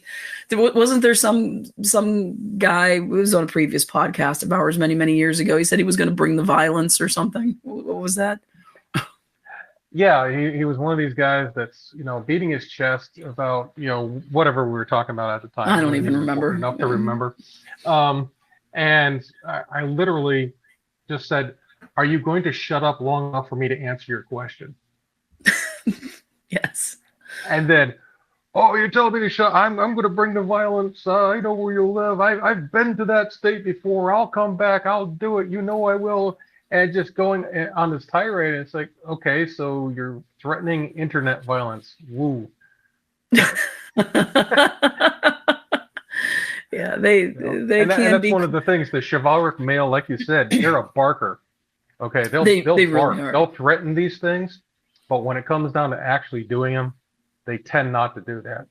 Wasn't there some guy who was on a previous podcast of ours many years ago? He said he was going to bring the violence or something. What was that? Yeah, he was one of these guys that's, beating his chest about, whatever we were talking about at the time. I don't even remember. Enough to remember. And I literally just said, are you going to shut up long enough for me to answer your question? Yes. And then, oh, you're telling me to shut, I'm going to bring the violence. I know where you live. I've been to that state before. I'll come back. I'll do it. I will. And just going on this tirade, it's like, okay, so you're threatening internet violence. Woo. Yeah, they and can that's be one of the things. The chivalric male, like you said, they're a barker. Okay, they'll really bark. are. They'll threaten these things, but when it comes down to actually doing them, they tend not to do that.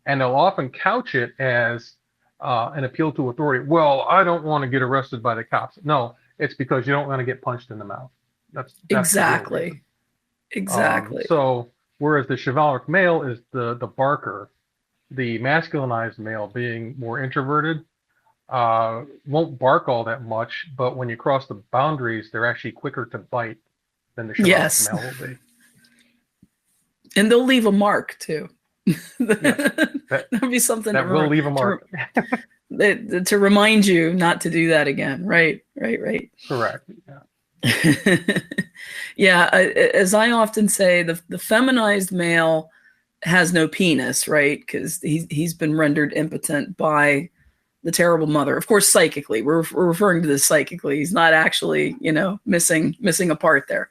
And they'll often couch it as an appeal to authority. Well, I don't want to get arrested by the cops. No. It's because you don't want to get punched in the mouth. That's exactly. So whereas the chivalric male is the barker, the masculinized male, being more introverted, won't bark all that much, but when you cross the boundaries, they're actually quicker to bite than the chivalric male will be. And they'll leave a mark too. That'll be something that will leave a mark. To remind you not to do that again. Right. Correct. Yeah. Yeah. As I often say, the feminized male has no penis, right? Because he's been rendered impotent by the terrible mother. Of course, psychically, we're referring to this psychically. He's not actually, missing a part there.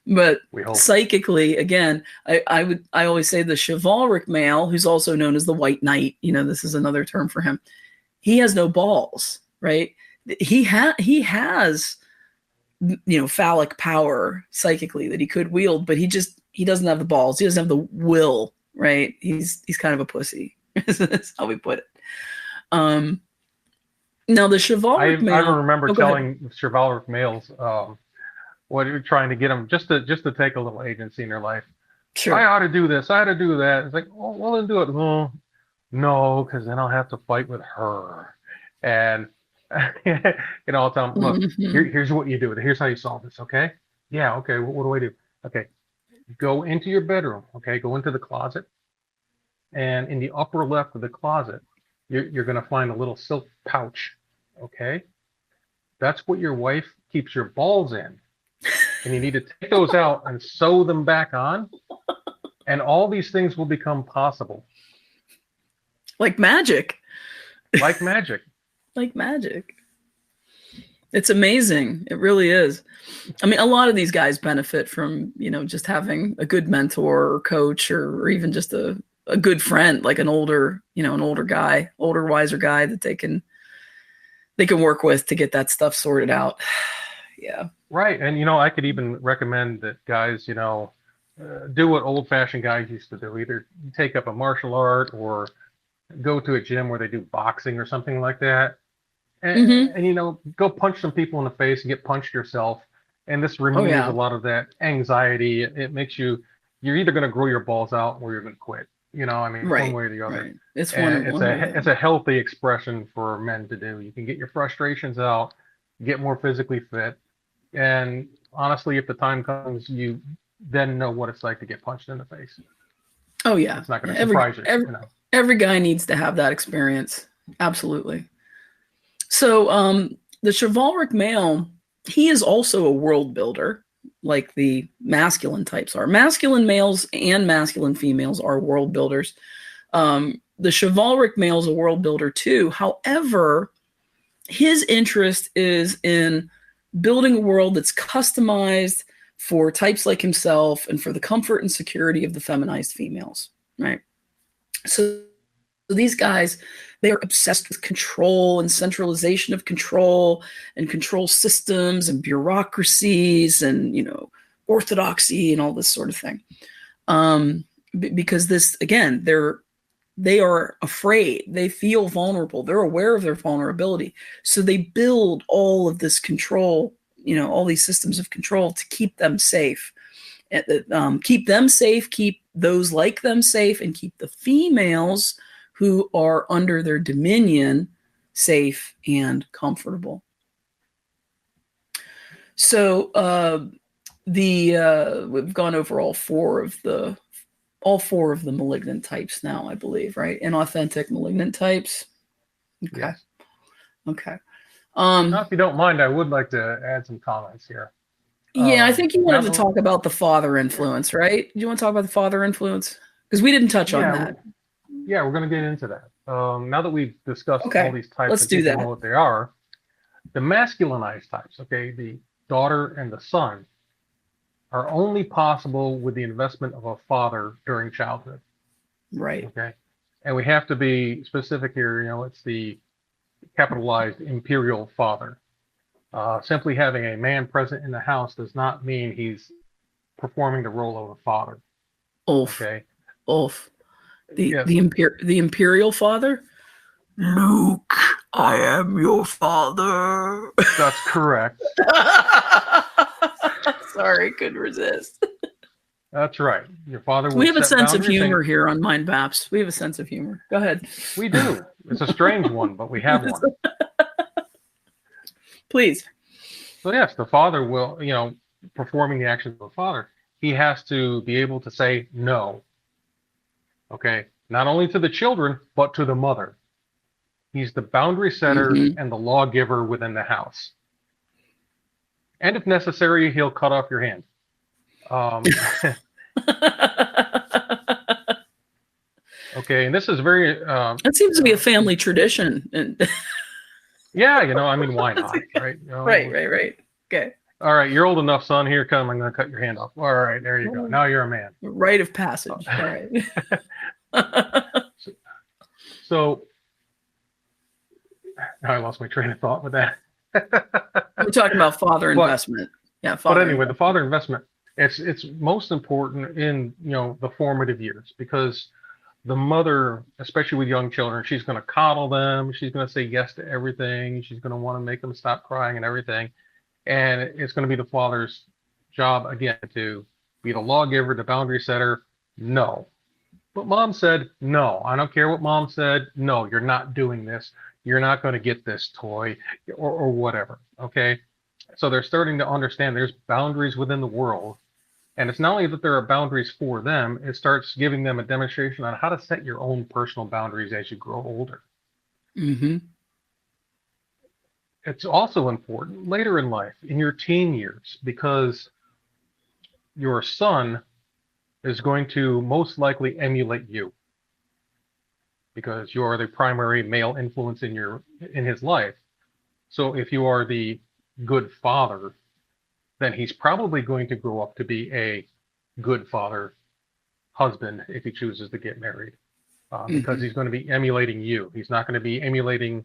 But psychically, again, I always say the chivalric male, who's also known as the white knight, this is another term for him. He has no balls, right? He has, phallic power psychically that he could wield, but he doesn't have the balls. He doesn't have the will, right? He's kind of a pussy. That's how we put it. Now the chivalric male. I remember telling chivalric males, what you're trying to get them just to take a little agency in their life. Sure. I ought to do this. I ought to do that. It's like, well, then do it. Well, no, because then I'll have to fight with her. And I'll tell them, look, here's what you do. Here's how you solve this. Okay. Yeah. Okay. What do I do? Okay. Go into your bedroom. Okay. Go into the closet And in the upper left of the closet, you're going to find a little silk pouch. Okay. That's what your wife keeps your balls in. And you need to take those out and sew them back on. And all these things will become possible. Like magic. Like magic. Like magic. It's amazing. It really is. I mean, a lot of these guys benefit from, just having a good mentor or coach or even just a good friend, like an older guy, wiser guy that they can work with to get that stuff sorted out. Yeah. Right. And, I could even recommend that guys, do what old fashioned guys used to do, either take up a martial art or go to a gym where they do boxing or something like that. And go punch some people in the face and get punched yourself. And this removes a lot of that anxiety. It makes you're either going to grow your balls out or you're going to quit. One way or the other. Right. It's a healthy expression for men to do. You can get your frustrations out, get more physically fit. And honestly, if the time comes, you then know what it's like to get punched in the face. Oh yeah. It's not going to surprise you. Every guy needs to have that experience. Absolutely. So the chivalric male, he is also a world builder, like the masculine types are. Masculine males and masculine females are world builders. The chivalric male is a world builder too. However, his interest is in building a world that's customized for types like himself and for the comfort and security of the feminized females, right? So these guys, they are obsessed with control and centralization of control and control systems and bureaucracies and, orthodoxy and all this sort of thing. Because this, again, they are afraid. They feel vulnerable. They're aware of their vulnerability. So they build all of this control, all these systems of control to keep them safe. Keep them safe, keep those like them safe, and keep the females who are under their dominion safe and comfortable. So we've gone over all four of the malignant types now, I believe, right? Inauthentic malignant types. Okay. Yes. Okay. Now, if you don't mind, I would like to add some comments here. Yeah, I think you wanted to talk about the father influence, right? Do you want to talk about the father influence? Because we didn't touch on that. Yeah, we're going to get into that. Now that we've discussed all these types, let's do that. Know what they are. The masculinized types, the daughter and the son, are only possible with the investment of a father during childhood. Right. Okay. And we have to be specific here. It's the capitalized imperial father. Simply having a man present in the house does not mean he's performing the role of a father. Ulf. Okay. Ulf. The imperial father? Luke, I am your father. That's correct. Sorry, couldn't resist. That's right. Your father. We have a sense of humor here on Mind Maps. We have a sense of humor. Go ahead. We do. It's a strange one, but we have one. Please. So yes, the father will, performing the actions of the father, he has to be able to say no. Okay. Not only to the children, but to the mother. He's the boundary setter and the lawgiver within the house. And if necessary, he'll cut off your hand. Okay, and this is very... that seems to be a family tradition. Yeah, why not, right? Right. Okay. All right, you're old enough, son. Here, come. I'm going to cut your hand off. All right, there you go. Now you're a man. Rite of passage. All right. So, I lost my train of thought with that. We're talking about father investment. Yeah. But anyway, the father investment, it's most important in, the formative years, because the mother, especially with young children, she's going to coddle them. She's going to say yes to everything. She's going to want to make them stop crying and everything. And it's going to be the father's job, again, to be the lawgiver, the boundary setter. No. But mom said, no, I don't care what mom said. No, you're not doing this. You're not going to get this toy or whatever. Okay. So they're starting to understand there's boundaries within the world And it's not only that there are boundaries for them, it starts giving them a demonstration on how to set your own personal boundaries as you grow older. Mm-hmm. It's also important later in life, in your teen years, because your son is going to most likely emulate you, because you are the primary male influence in his life. So if you are the good father, then he's probably going to grow up to be a good father, husband, if he chooses to get married, because he's going to be emulating you. He's not going to be emulating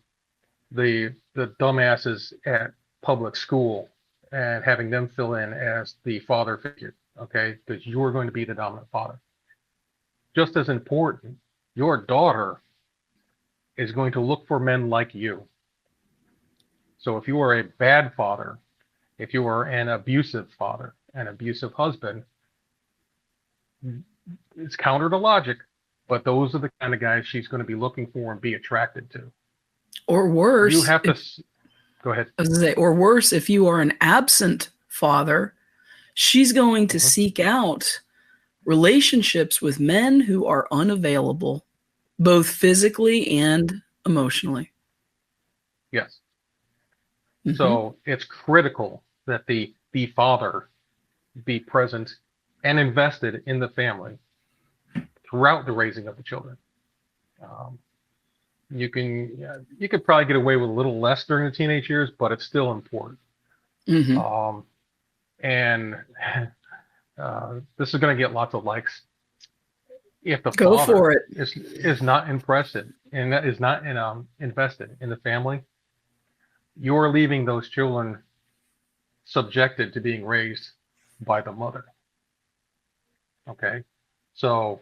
the dumbasses at public school and having them fill in as the father figure, okay? Because you're going to be the dominant father. Just as important, your daughter is going to look for men like you. So if you are a bad father, if you are an abusive father, an abusive husband, it's counter to logic, but those are the kind of guys she's going to be looking for and be attracted to. Or worse, you have to go ahead. I was gonna say, or worse, if you are an absent father, she's going to seek out relationships with men who are unavailable, both physically and emotionally. Yes. So it's critical that the father be present and invested in the family throughout the raising of the children. You could probably get away with a little less during the teenage years, but it's still important. And this is going to get lots of likes. If the father is not interested and is not invested in the family, you're leaving those children subjected to being raised by the mother. Okay, so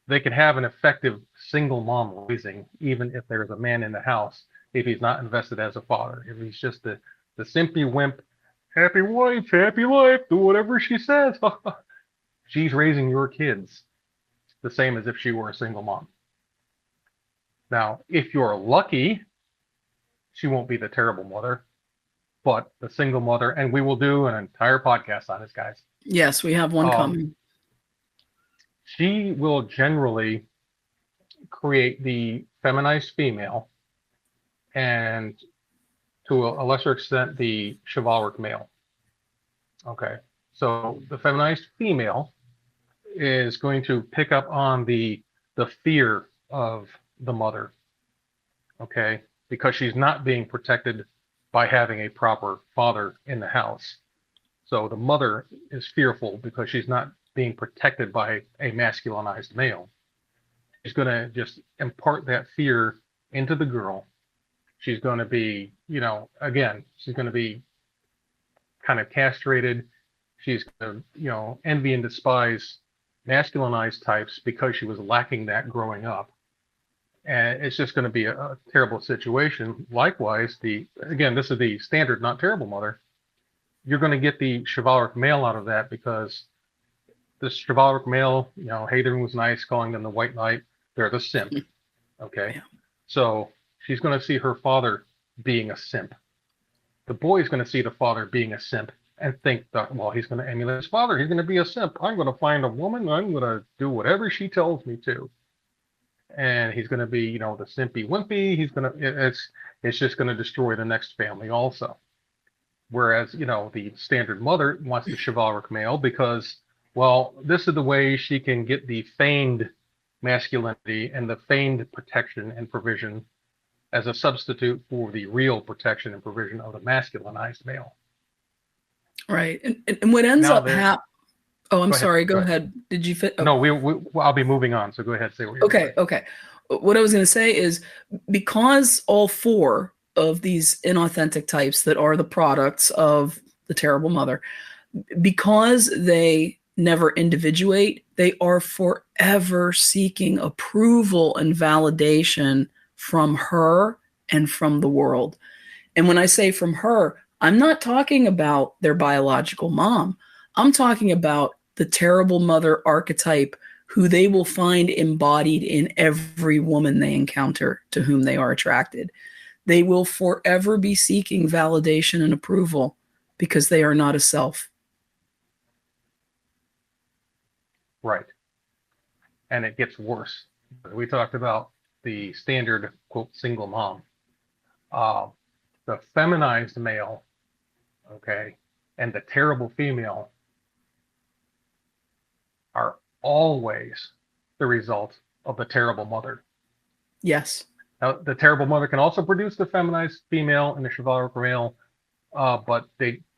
they can have an effective single mom raising, even if there's a man in the house, if he's not invested as a father. If he's just the simpy wimp, happy wife, happy life, do whatever she says. She's raising your kids the same as if she were a single mom. Now, if you're lucky, she won't be the terrible mother, but the single mother, and we will do an entire podcast on this, guys. Yes, we have one coming. She will generally create the feminized female and to a lesser extent the chivalric male. Okay, so the feminized female is going to pick up on the fear of the mother, okay, because she's not being protected by having a proper father in the house. So the mother is fearful because she's not being protected by a masculinized male. She's going to just impart that fear into the girl. She's going to be, she's going to be kind of castrated. She's going to, envy and despise masculinized types because she was lacking that growing up. And it's just going to be a terrible situation. Likewise, this is the standard, not terrible mother. You're going to get the chivalric male out of that because this chivalric male, Heiðrūn was nice, calling them the white knight. They're the simp. Okay. Yeah. So she's going to see her father being a simp. The boy is going to see the father being a simp and think that, well, he's going to emulate his father. He's going to be a simp. I'm going to find a woman. I'm going to do whatever she tells me to. And he's going to be, the simpy wimpy. It's just going to destroy the next family also. Whereas, the standard mother wants the chivalric male because, well, this is the way she can get the feigned masculinity and the feigned protection and provision as a substitute for the real protection and provision of the masculinized male. Right. And what ends up happening... Oh, I'm sorry. Go ahead. Did you fit? Oh. No, I'll be moving on. So go ahead. Say what you're saying. Okay. What I was going to say is because all four of these inauthentic types that are the products of the terrible mother, because they never individuate, they are forever seeking approval and validation from her and from the world. And when I say from her, I'm not talking about their biological mom. I'm talking about the terrible mother archetype who they will find embodied in every woman they encounter to whom they are attracted. They will forever be seeking validation and approval because they are not a self. right. And it gets worse. We talked about the standard, quote, single mom. The feminized male, okay, and the terrible female are always the result of the terrible mother. Yes. Now, the terrible mother can also produce the feminized female and the chivalric male, but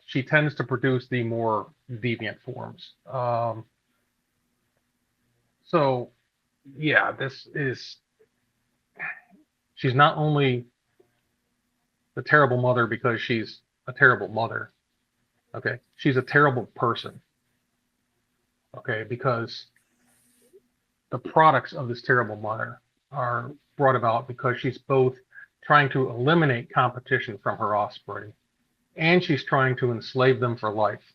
she tends to produce the more deviant forms. So, yeah, she's not only the terrible mother because she's a terrible mother, okay? She's a terrible person, okay? Because the products of this terrible mother are brought about because she's both trying to eliminate competition from her offspring and she's trying to enslave them for life.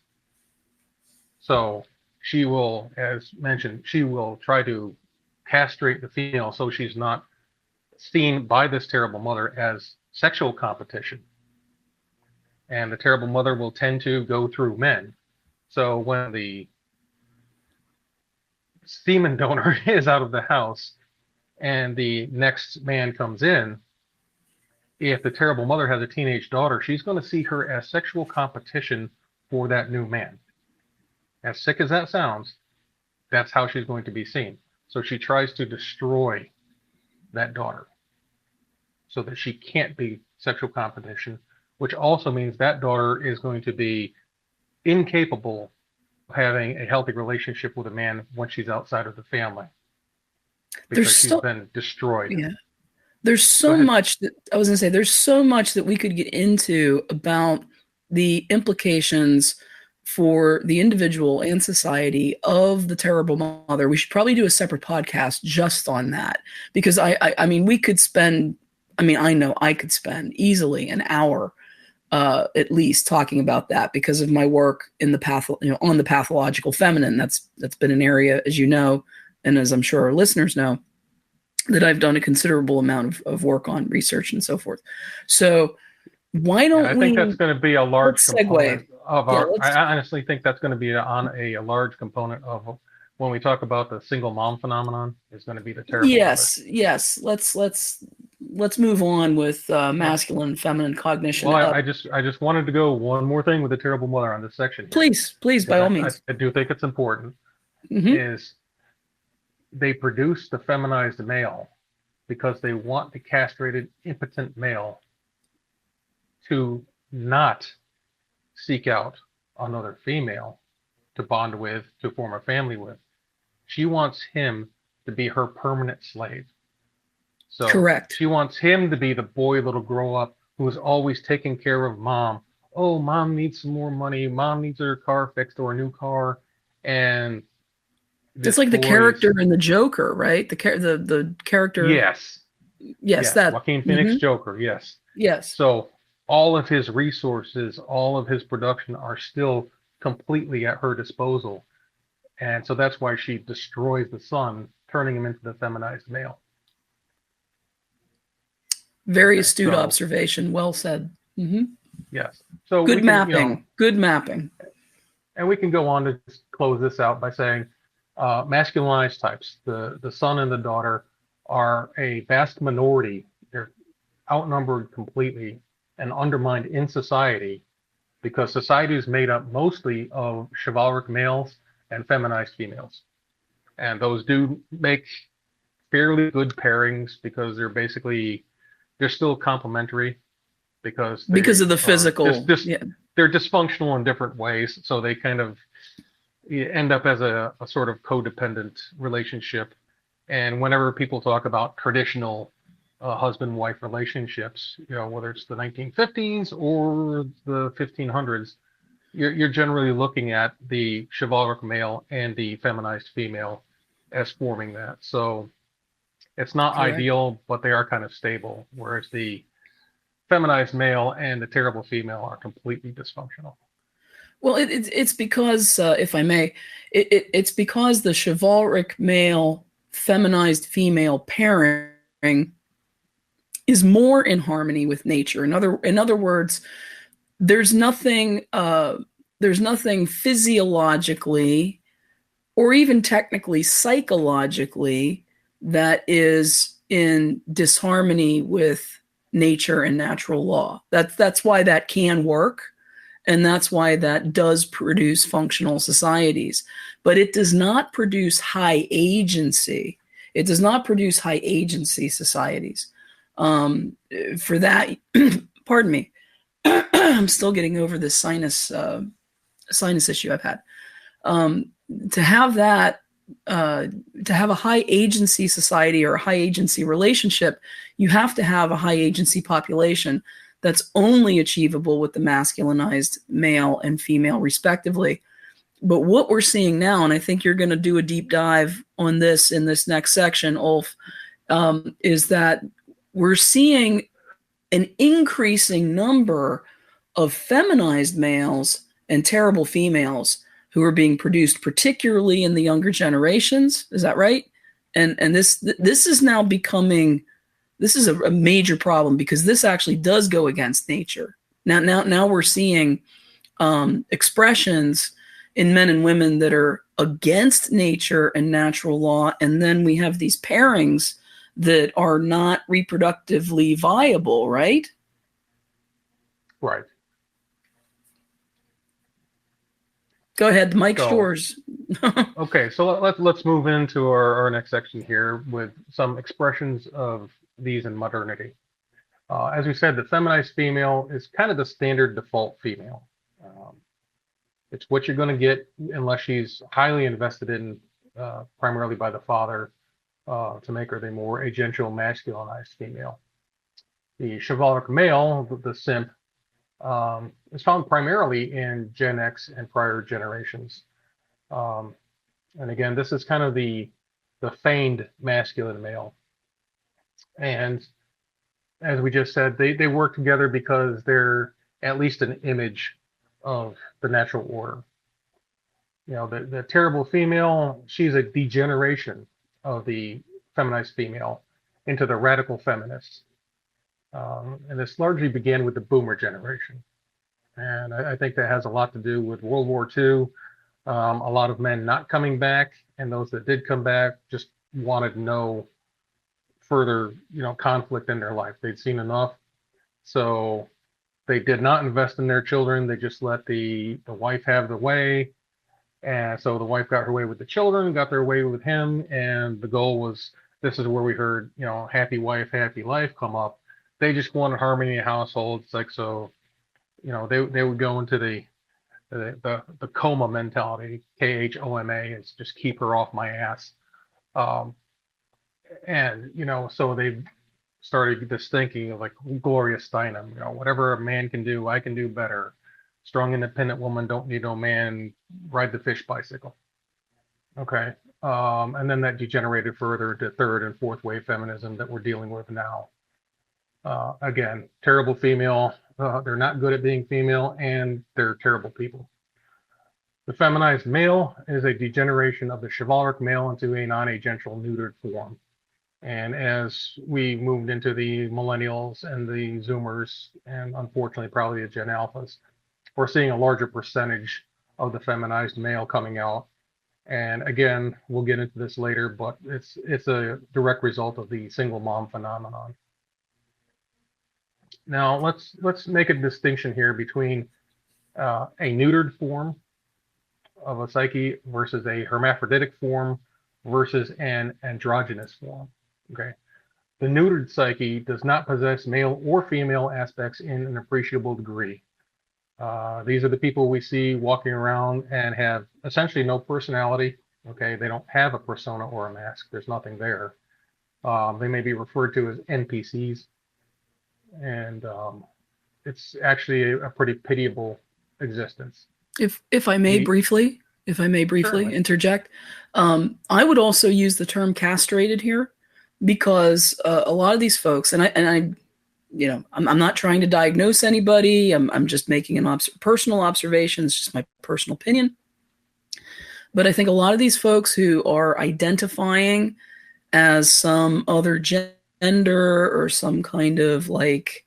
So she will, as mentioned, she will try to castrate the female so she's not seen by this terrible mother as sexual competition. And the terrible mother will tend to go through men. So when the semen donor is out of the house and the next man comes in, if the terrible mother has a teenage daughter, she's going to see her as sexual competition for that new man. As sick as that sounds, that's how she's going to be seen. So she tries to destroy that daughter so that she can't be sexual competition, which also means that daughter is going to be incapable of having a healthy relationship with a man once she's outside of the family because she's been destroyed. Yeah. There's so much that I was going to say, there's so much that we could get into about the implications for the individual and society of the terrible mother. We should probably do a separate podcast just on that, because I mean, we could spend, I know I could spend easily an hour at least talking about that because of my work in the on the pathological feminine. That's been an area, as you know, and as I'm sure our listeners know, that I've done a considerable amount of work on, research and so forth. So why don't I think that's going to be a large component of our. I honestly think that's going to be a large component of when we talk about the single mom phenomenon. Is going to be the terrible. Yes. Let's move on with masculine and feminine cognition. Well, I just wanted to go one more thing with the terrible mother on this section here. Please, by all means. I do think it's important. Is they produce the feminized male because they want the castrated, impotent male to not seek out another female to bond with, to form a family with. She wants him to be her permanent slave. So correct. She wants him to be the boy that'll grow up who is always taking care of mom. Oh, mom needs some more money. Mom needs her car fixed or a new car. And it's like the character in the Joker, right? The character. Yes. That Joaquin Phoenix Joker. Yes. So all of his resources, all of his production are still completely at her disposal. And so that's why she destroys the son, turning him into the feminized male. Very astute observation. Well said. Yes. So good mapping. Good mapping. And we can go on to close this out by saying masculinized types, the son and the daughter, are a vast minority. They're outnumbered completely and undermined in society because society is made up mostly of chivalric males and feminized females. And those do make fairly good pairings because they're still complementary because of the physical. They're dysfunctional in different ways. So they kind of end up as a sort of codependent relationship. And whenever people talk about traditional husband-wife relationships, whether it's the 1950s or the 1500s, you're generally looking at the chivalric male and the feminized female as forming that. So it's not ideal, but they are kind of stable, whereas the feminized male and the terrible female are completely dysfunctional. Well, it's because, if I may, it's because the chivalric male, feminized female pairing is more in harmony with nature. In other words, there's nothing physiologically or even technically psychologically, that is in disharmony with nature and natural law. That's why that can work, and that's why that does produce functional societies. But it does not produce high agency. It does not produce high agency societies. For that, pardon me, I'm still getting over this sinus issue I've had. To have that, to have a high agency society or a high agency relationship, you have to have a high agency population that's only achievable with the masculinized male and female respectively. But what we're seeing now, and I think you're going to do a deep dive on this in this next section, Ulf, is that we're seeing an increasing number of feminized males and terrible females who are being produced, particularly in the younger generations. Is that right? And this is now becoming, this is a major problem, because this actually does go against nature. Now we're seeing expressions in men and women that are against nature and natural law, and then we have these pairings that are not reproductively viable, right? Right. Go ahead, the mic's yours. Okay, so let's move into our next section here with some expressions of these in modernity. As we said, the feminized female is kind of the standard default female. It's what you're going to get unless she's highly invested in, primarily by the father, to make her the more agential, masculinized female. The chivalric male, the simp, is found primarily in Gen X and prior generations. And again, this is kind of the feigned masculine male. And as we just said, they work together because they're at least an image of the natural order. You know, the terrible female, she's a degeneration of the feminized female into the radical feminist. And this largely began with the boomer generation. And I think that has a lot to do with World War II. A lot of men not coming back, and those that did come back just wanted no further, conflict in their life. They'd seen enough. So they did not invest in their children. They just let the wife have the way. And so the wife got her way with the children, got their way with him. And the goal was, this is where we heard, happy wife, happy life come up. They just wanted harmony in the household. It's like, so, they would go into the coma mentality, KHOMA, is just keep her off my ass. And, so they started this thinking of like Gloria Steinem, whatever a man can do, I can do better. Strong, independent woman, don't need no man, ride the fish bicycle. Okay. And then that degenerated further to third and fourth wave feminism that we're dealing with now. Again, terrible female. They're not good at being female, and they're terrible people. The feminized male is a degeneration of the chivalric male into a non-agential neutered form. And as we moved into the millennials and the Zoomers, and unfortunately probably the Gen Alphas, we're seeing a larger percentage of the feminized male coming out. And again, we'll get into this later, but it's a direct result of the single mom phenomenon. Now let's make a distinction here between a neutered form of a psyche versus a hermaphroditic form versus an androgynous form. Okay, the neutered psyche does not possess male or female aspects in an appreciable degree. These are the people we see walking around and have essentially no personality. Okay, they don't have a persona or a mask. There's nothing there. They may be referred to as NPCs, and it's actually a pretty pitiable existence. If I may briefly Certainly. interject, I would also use the term castrated here, because a lot of these folks, and I I'm not trying to diagnose anybody. I'm just making an personal observation. It's just my personal opinion. But I think a lot of these folks who are identifying as some other gender or some kind of like,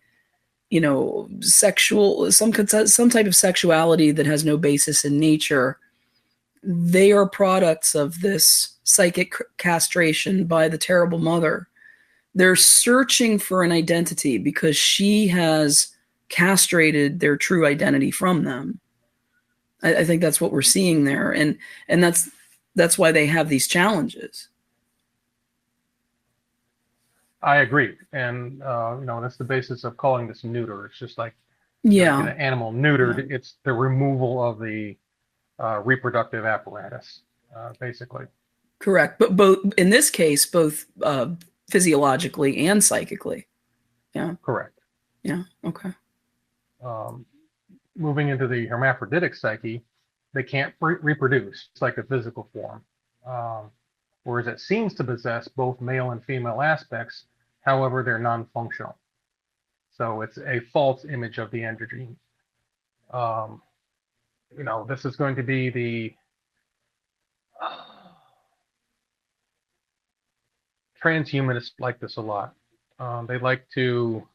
sexual, some type of sexuality that has no basis in nature, they are products of this psychic castration by the terrible mother. They're searching for an identity because she has castrated their true identity from them. I think that's what we're seeing there, and that's why they have these challenges. I agree, and that's the basis of calling this neuter. It's just like Yeah, an animal neutered. Yeah. It's the removal of the reproductive apparatus, basically. correct. But both in this case, both physiologically and psychically. Yeah. Correct. Yeah. Okay. Moving into the hermaphroditic psyche, they can't reproduce. It's like a physical form. Whereas it seems to possess both male and female aspects, however, they're non-functional. So it's a false image of the androgyne. This is going to be the transhumanists like this a lot. They like to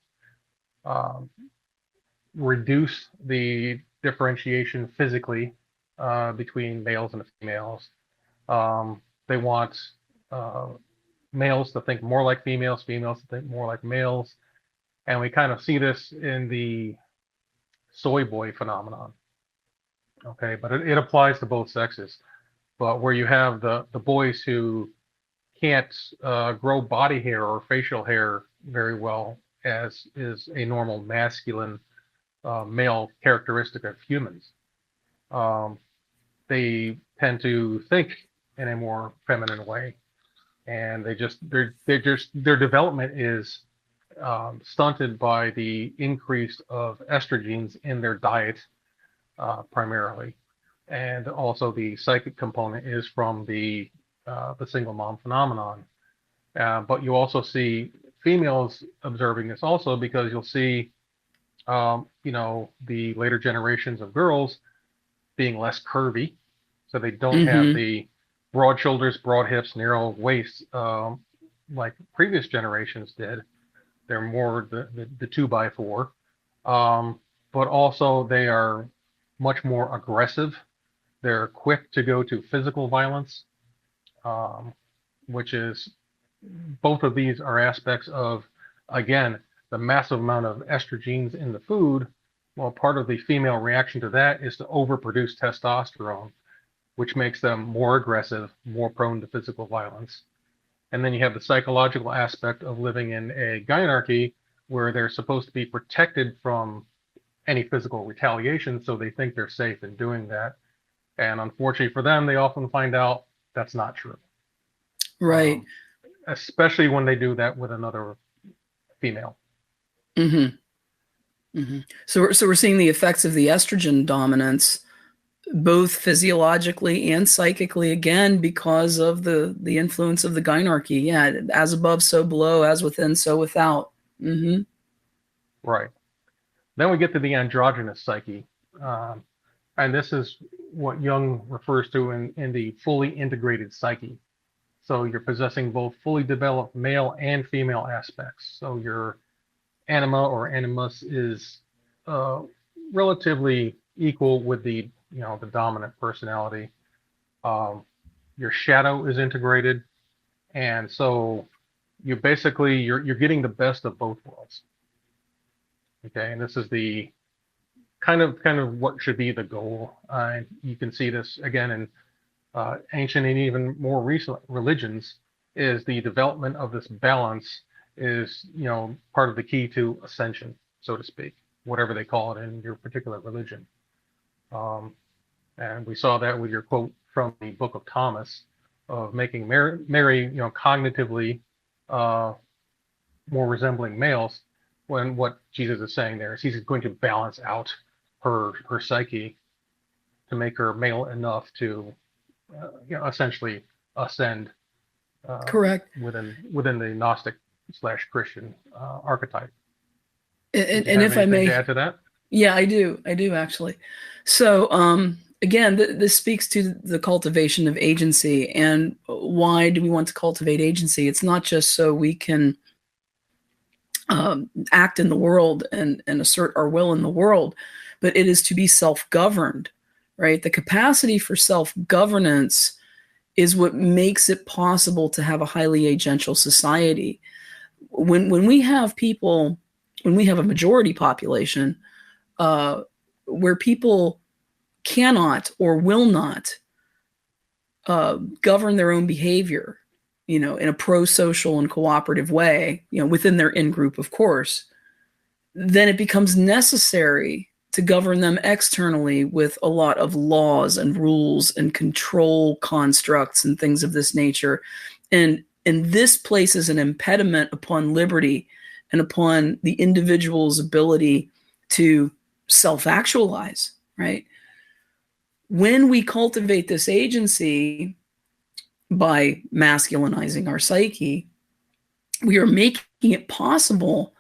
reduce the differentiation physically between males and females. They want males to think more like females, females to think more like males. And we kind of see this in the soy boy phenomenon. Okay, but it applies to both sexes. But where you have the boys who can't grow body hair or facial hair very well, as is a normal masculine male characteristic of humans, they tend to think in a more feminine way, and their development is stunted by the increase of estrogens in their diet, primarily, and also the psychic component is from the single mom phenomenon. But you also see females observing this also, because you'll see the later generations of girls being less curvy, so they don't have the broad shoulders, broad hips, narrow waists like previous generations did. They're more the 2x4, but also they are much more aggressive. They're quick to go to physical violence, which is, both of these are aspects of, again, the massive amount of estrogens in the food. Well, part of the female reaction to that is to overproduce testosterone, which makes them more aggressive, more prone to physical violence. And then you have the psychological aspect of living in a gynarchy where they're supposed to be protected from any physical retaliation, so they think they're safe in doing that. And unfortunately for them, they often find out that's not true. Right. Especially when they do that with another female. So we're seeing the effects of the estrogen dominance, both physiologically and psychically, again, because of the influence of the gynarchy. Yeah, as above, so below, as within, so without. Right. Then we get to the androgynous psyche. And this is what Jung refers to in the fully integrated psyche. So you're possessing both fully developed male and female aspects. So your anima or animus is relatively equal with the dominant personality. Your shadow is integrated, and so you basically you're getting the best of both worlds. Okay, and this is the kind of what should be the goal. You can see this again in ancient and even more recent religions. Is the development of this balance is part of the key to ascension, so to speak, whatever they call it in your particular religion. And we saw that with your quote from the Book of Thomas of making Mary cognitively more resembling males, when what Jesus is saying there is he's going to balance out her psyche to make her male enough to essentially ascend. Correct. Within the Gnostic / Christian archetype. And if I may add to that? Yeah, I do actually. So again, this speaks to the cultivation of agency. And why do we want to cultivate agency? It's not just so we can act in the world and assert our will in the world, but it is to be self-governed, right? The capacity for self-governance is what makes it possible to have a highly agential society. When we have people, when we have a majority population where people cannot or will not govern their own behavior, in a pro-social and cooperative way, within their in-group, of course, then it becomes necessary to govern them externally with a lot of laws and rules and control constructs and things of this nature. And this places an impediment upon liberty and upon the individual's ability to self-actualize, right? When we cultivate this agency by masculinizing our psyche, we are making it possible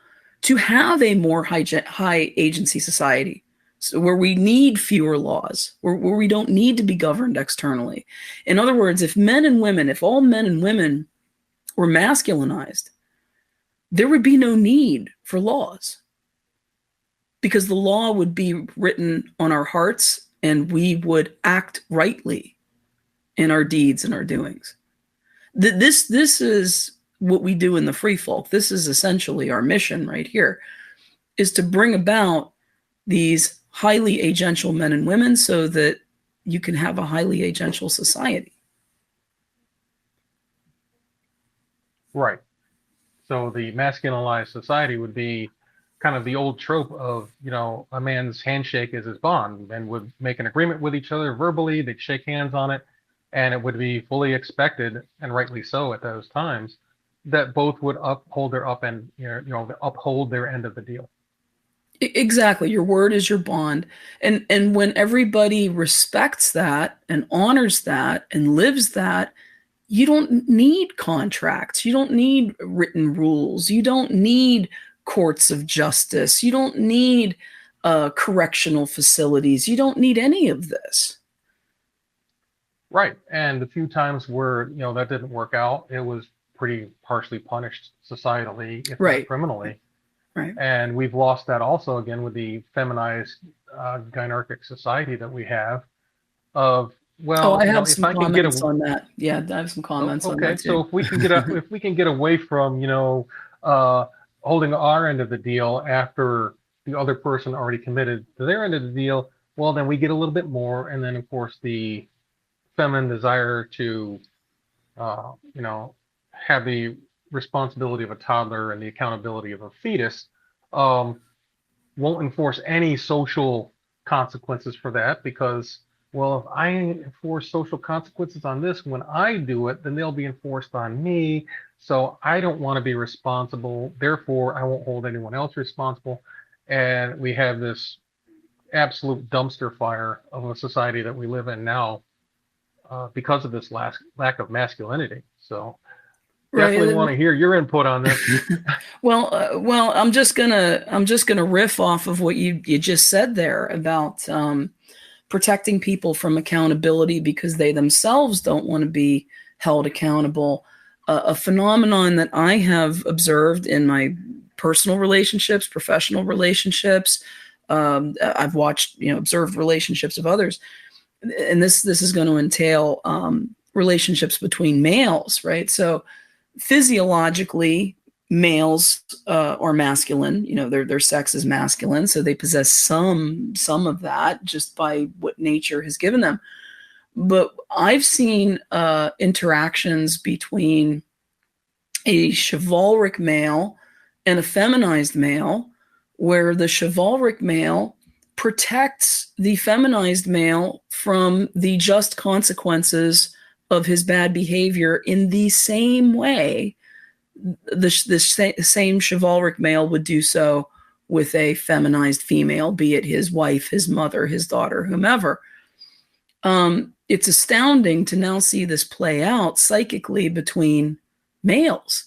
to have a more high agency society, so where we need fewer laws, where we don't need to be governed externally. In other words, if all men and women were masculinized, there would be no need for laws, because the law would be written on our hearts and we would act rightly in our deeds and our doings. This is what we do in the free folk. This is essentially our mission right here, is to bring about these highly agential men and women so that you can have a highly agential society. Right. So the masculinized society would be kind of the old trope of, a man's handshake is his bond, and would make an agreement with each other verbally, they'd shake hands on it, and it would be fully expected, and rightly so at those times, that both would uphold their uphold their end of the deal. Exactly. Your word is your bond. And when everybody respects that and honors that and lives that, you don't need contracts. You don't need written rules. You don't need courts of justice. You don't need correctional facilities. You don't need any of this. Right. And the few times where, that didn't work out, it was pretty harshly punished societally, if not criminally. Right. And we've lost that also again with the feminized gynarchic society that we have of, well, I have some comments on that. Yeah, I have some comments on that too. So if we can get away from, holding our end of the deal after the other person already committed to their end of the deal, well, then we get a little bit more. And then, of course, the feminine desire to, have the responsibility of a toddler and the accountability of a fetus won't enforce any social consequences for that, because, well, if I enforce social consequences on this when I do it, then they'll be enforced on me. So I don't want to be responsible. Therefore, I won't hold anyone else responsible. And we have this absolute dumpster fire of a society that we live in now because of this lack of masculinity. So definitely want to hear your input on this. Well, I'm just gonna riff off of what you just said there about protecting people from accountability because they themselves don't want to be held accountable. A phenomenon that I have observed in my personal relationships, professional relationships, I've watched, observed relationships of others, and this is going to entail relationships between males, right? So physiologically, males are masculine. Their sex is masculine, so they possess some of that just by what nature has given them. But I've seen interactions between a chivalric male and a feminized male, where the chivalric male protects the feminized male from the just consequences of his bad behavior in the same way the same chivalric male would do so with a feminized female, be it his wife, his mother, his daughter, whomever. It's astounding to now see this play out psychically between males.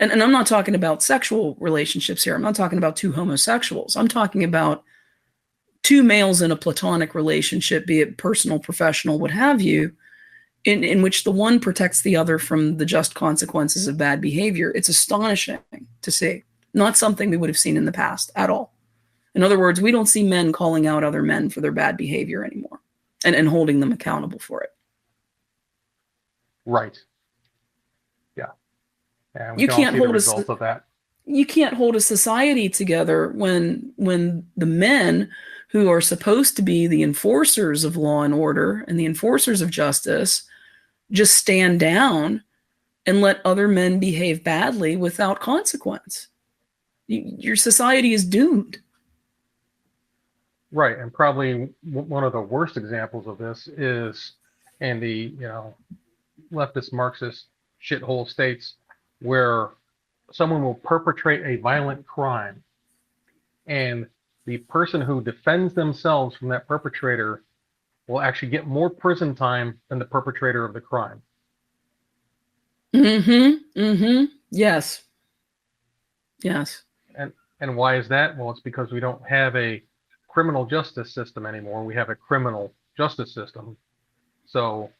And I'm not talking about sexual relationships here. I'm not talking about two homosexuals. I'm talking about two males in a platonic relationship, be it personal, professional, what have you, in which the one protects the other from the just consequences of bad behavior. It's astonishing to see. Not something we would have seen in the past at all. In other words, we don't see men calling out other men for their bad behavior anymore. and holding them accountable for it. Right. Yeah. And we You can all can't see the hold results of that. You can't hold a society together when the men who are supposed to be the enforcers of law and order and the enforcers of justice just stand down and let other men behave badly without consequence. Your society is doomed. Right, and probably one of the worst examples of this is in the leftist Marxist shithole states where someone will perpetrate a violent crime, and the person who defends themselves from that perpetrator will actually get more prison time than the perpetrator of the crime. Yes. And why is that? Well, it's because we don't have a criminal justice system anymore. We have a criminal justice system. So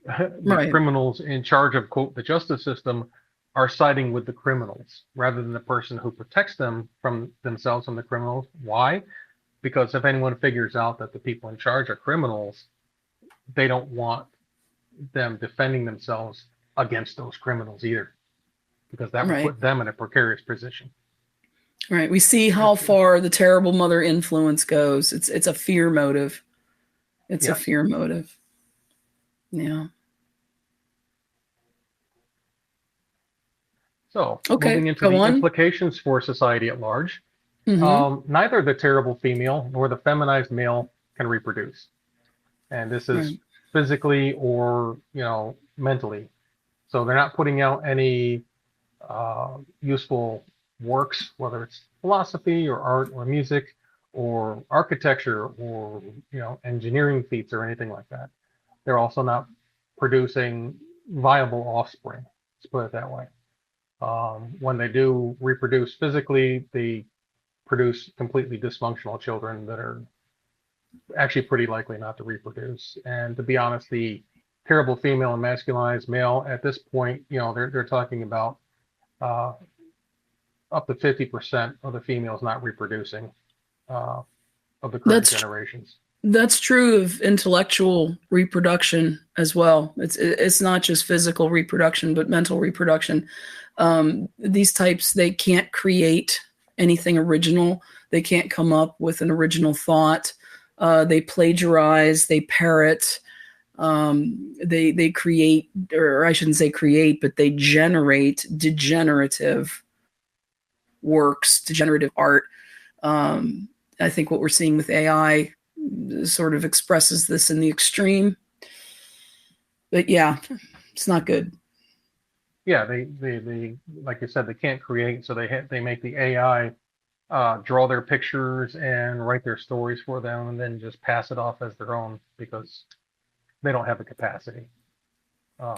the criminals in charge of, quote, the justice system are siding with the criminals rather than the person who protects them from themselves from the criminals. Why? Because if anyone figures out that the people in charge are criminals, they don't want them defending themselves against those criminals either, because that would put them in a precarious position. Right. We see how far the terrible mother influence goes. It's a fear motive. It's a fear motive. Yeah. So moving into the implications for society at large, neither the terrible female nor the feminized male can reproduce. And this is physically or, mentally. So they're not putting out any useful works, whether it's philosophy or art or music or architecture or engineering feats or anything like that. They're also not producing viable offspring, let's put it that way. When they do reproduce physically, they produce completely dysfunctional children that are actually pretty likely not to reproduce. And to be honest, the terrible female and masculinized male at this point, they're talking about up to 50% of the females not reproducing of the current generations. That's true of intellectual reproduction as well. It's not just physical reproduction, but mental reproduction. These types, they can't create anything original. They can't come up with an original thought. They plagiarize, they parrot, they create, or I shouldn't say create, but they generate degenerative works, degenerative art. I think what we're seeing with AI sort of expresses this in the extreme. But yeah, it's not good. Yeah, they like you said, they can't create, so they make the AI draw their pictures and write their stories for them, and then just pass it off as their own because they don't have the capacity.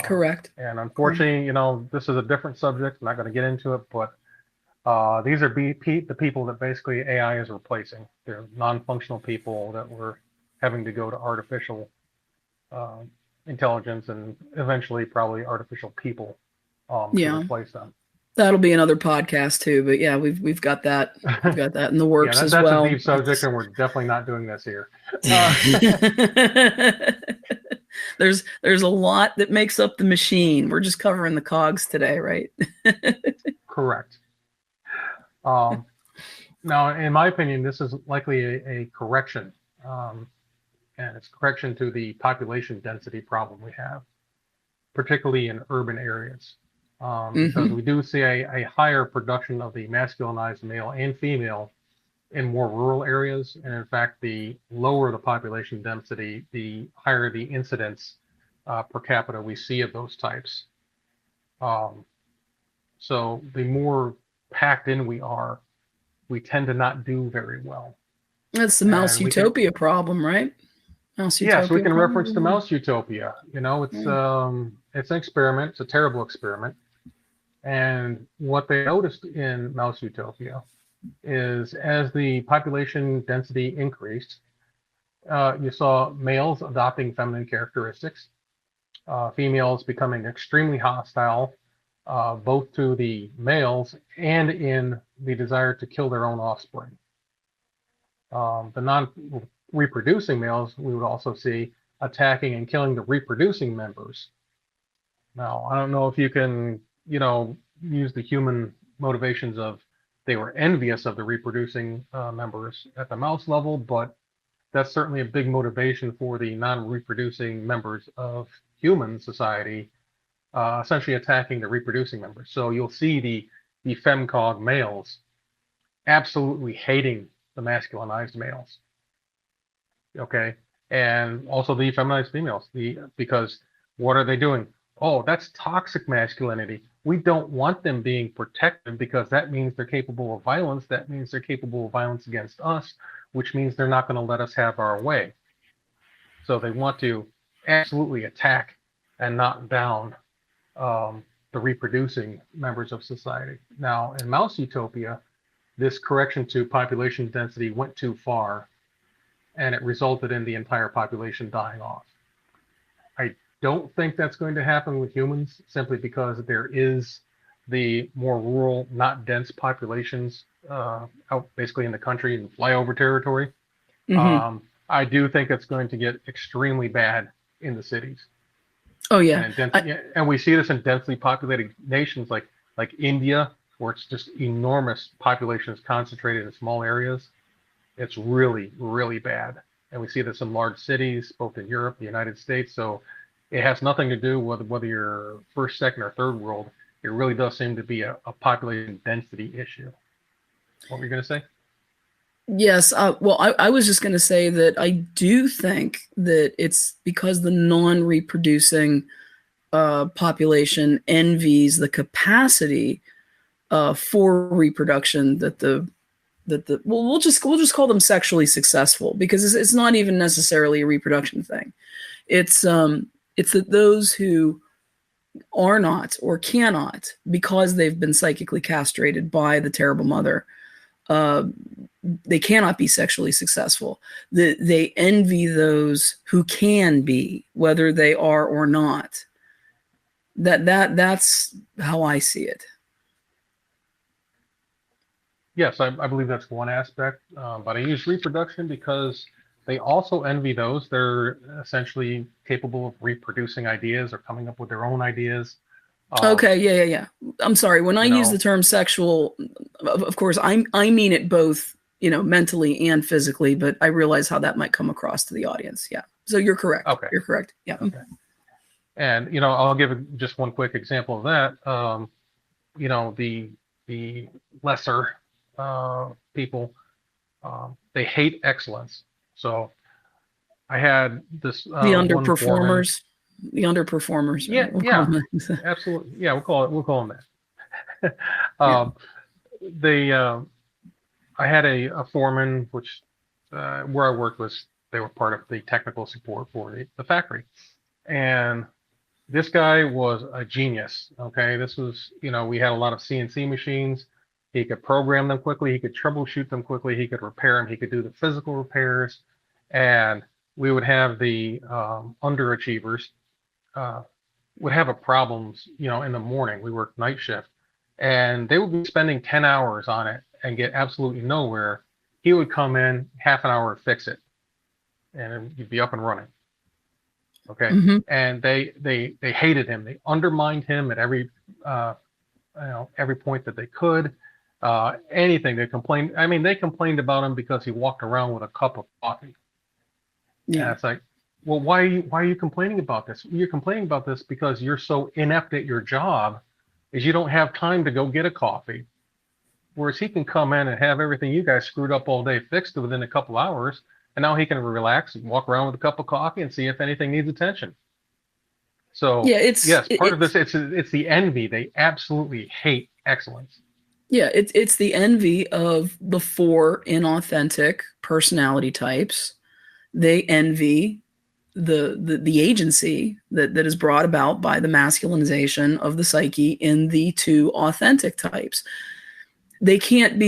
Correct. And unfortunately, this is a different subject. I'm not going to get into it, but these are the people that basically AI is replacing. They're non-functional people that we're having to go to artificial intelligence and eventually probably artificial people to replace them. That'll be another podcast too, but yeah, we've got that. We've got that in the works as well. That's a deep subject, and we're definitely not doing this here. There's a lot that makes up the machine. We're just covering the cogs today, right? Correct. Now, in my opinion, this is likely a correction, and it's correction to the population density problem we have, particularly in urban areas. Because we do see a higher production of the masculinized male and female in more rural areas. And in fact, the lower the population density, the higher the incidence per capita we see of those types. So the more packed in we are, we tend to not do very well. That's the mouse utopia problem, right? Mouse utopia. Yes, we can reference the mouse utopia. It's an experiment. It's a terrible experiment. And what they noticed in mouse utopia is as the population density increased, you saw males adopting feminine characteristics, females becoming extremely hostile, both to the males and in the desire to kill their own offspring. The non-reproducing males, we would also see, attacking and killing the reproducing members. Now, I don't know if you can, use the human motivations of they were envious of the reproducing members at the mouse level, but that's certainly a big motivation for the non-reproducing members of human society, essentially attacking the reproducing members. So you'll see the femcog males absolutely hating the masculinized males. Okay, and also the feminized females, because what are they doing? Oh, that's toxic masculinity. We don't want them being protective because that means they're capable of violence. That means they're capable of violence against us, which means they're not going to let us have our way. So they want to absolutely attack and knock down the reproducing members of society. Now, in Mouse Utopia, this correction to population density went too far, and it resulted in the entire population dying off. I don't think that's going to happen with humans, simply because there is the more rural, not dense populations out basically in the country and flyover territory. Mm-hmm. I do think it's going to get extremely bad in the cities. Oh yeah, and we see this in densely populated nations like India, where it's just enormous populations concentrated in small areas. It's really, really bad. And we see this in large cities, both in Europe, the United States. So it has nothing to do with whether you're first, second, or third world. It really does seem to be a population density issue. What were you going to say? Yes. Well, I was just going to say that I do think that it's because the non-reproducing population envies the capacity for reproduction that we'll just call them sexually successful, because it's not even necessarily a reproduction thing. It's that those who are not or cannot, because they've been psychically castrated by the terrible mother, they cannot be sexually successful. They envy those who can be, whether they are or not. That's how I see it. Yes, I believe that's one aspect, but I use reproduction because they also envy those that are essentially capable of reproducing ideas or coming up with their own ideas. Okay, yeah. I'm sorry. When I use the term sexual, of course, I mean it both, mentally and physically, but I realize how that might come across to the audience. Yeah. So you're correct. Okay. You're correct. Yeah. Okay. And, I'll give just one quick example of that. The lesser people, they hate excellence. So I had this the underperformers. The underperformers. Yeah, right? yeah, absolutely. Yeah, we'll call them that. I had a foreman, which where I worked they were part of the technical support for the factory, and this guy was a genius. Okay, this was we had a lot of CNC machines. He could program them quickly. He could troubleshoot them quickly. He could repair them. He could do the physical repairs, and we would have the underachievers would have a problems, in the morning. We worked night shift, and they would be spending 10 hours on it and get absolutely nowhere. He would come in half an hour to fix it, and you'd be up and running. Okay, Mm-hmm. and they hated him. They undermined him at every point that they could. Anything they complained. I mean, they complained about him because he walked around with a cup of coffee. Yeah. And it's like, well, why are you complaining about this? You're complaining about this because you're so inept at your job, is you don't have time to go get a coffee. Whereas he can come in and have everything you guys screwed up all day fixed within a couple hours, and now he can relax and walk around with a cup of coffee and see if anything needs attention. So yeah, part of this, it's the envy. They absolutely hate excellence. Yeah, it's the envy of the 4 inauthentic personality types. They envy the agency that is brought about by the masculinization of the psyche in the 2 authentic types. They can't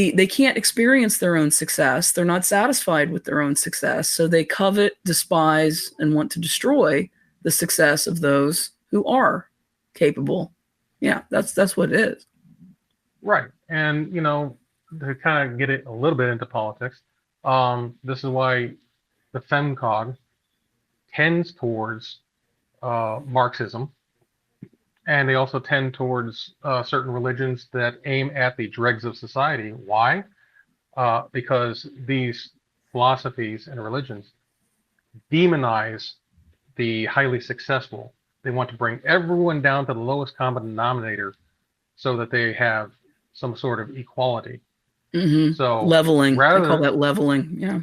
experience their own success. They're not satisfied with their own success. So they covet, despise, and want to destroy the success of those who are capable. Yeah, that's what it is. Right. And, to kind of get it a little bit into politics, this is why the femcog tends towards Marxism, and they also tend towards certain religions that aim at the dregs of society. Why? Because these philosophies and religions demonize the highly successful. They want to bring everyone down to the lowest common denominator so that they have some sort of equality. So leveling, they call that leveling. Yeah.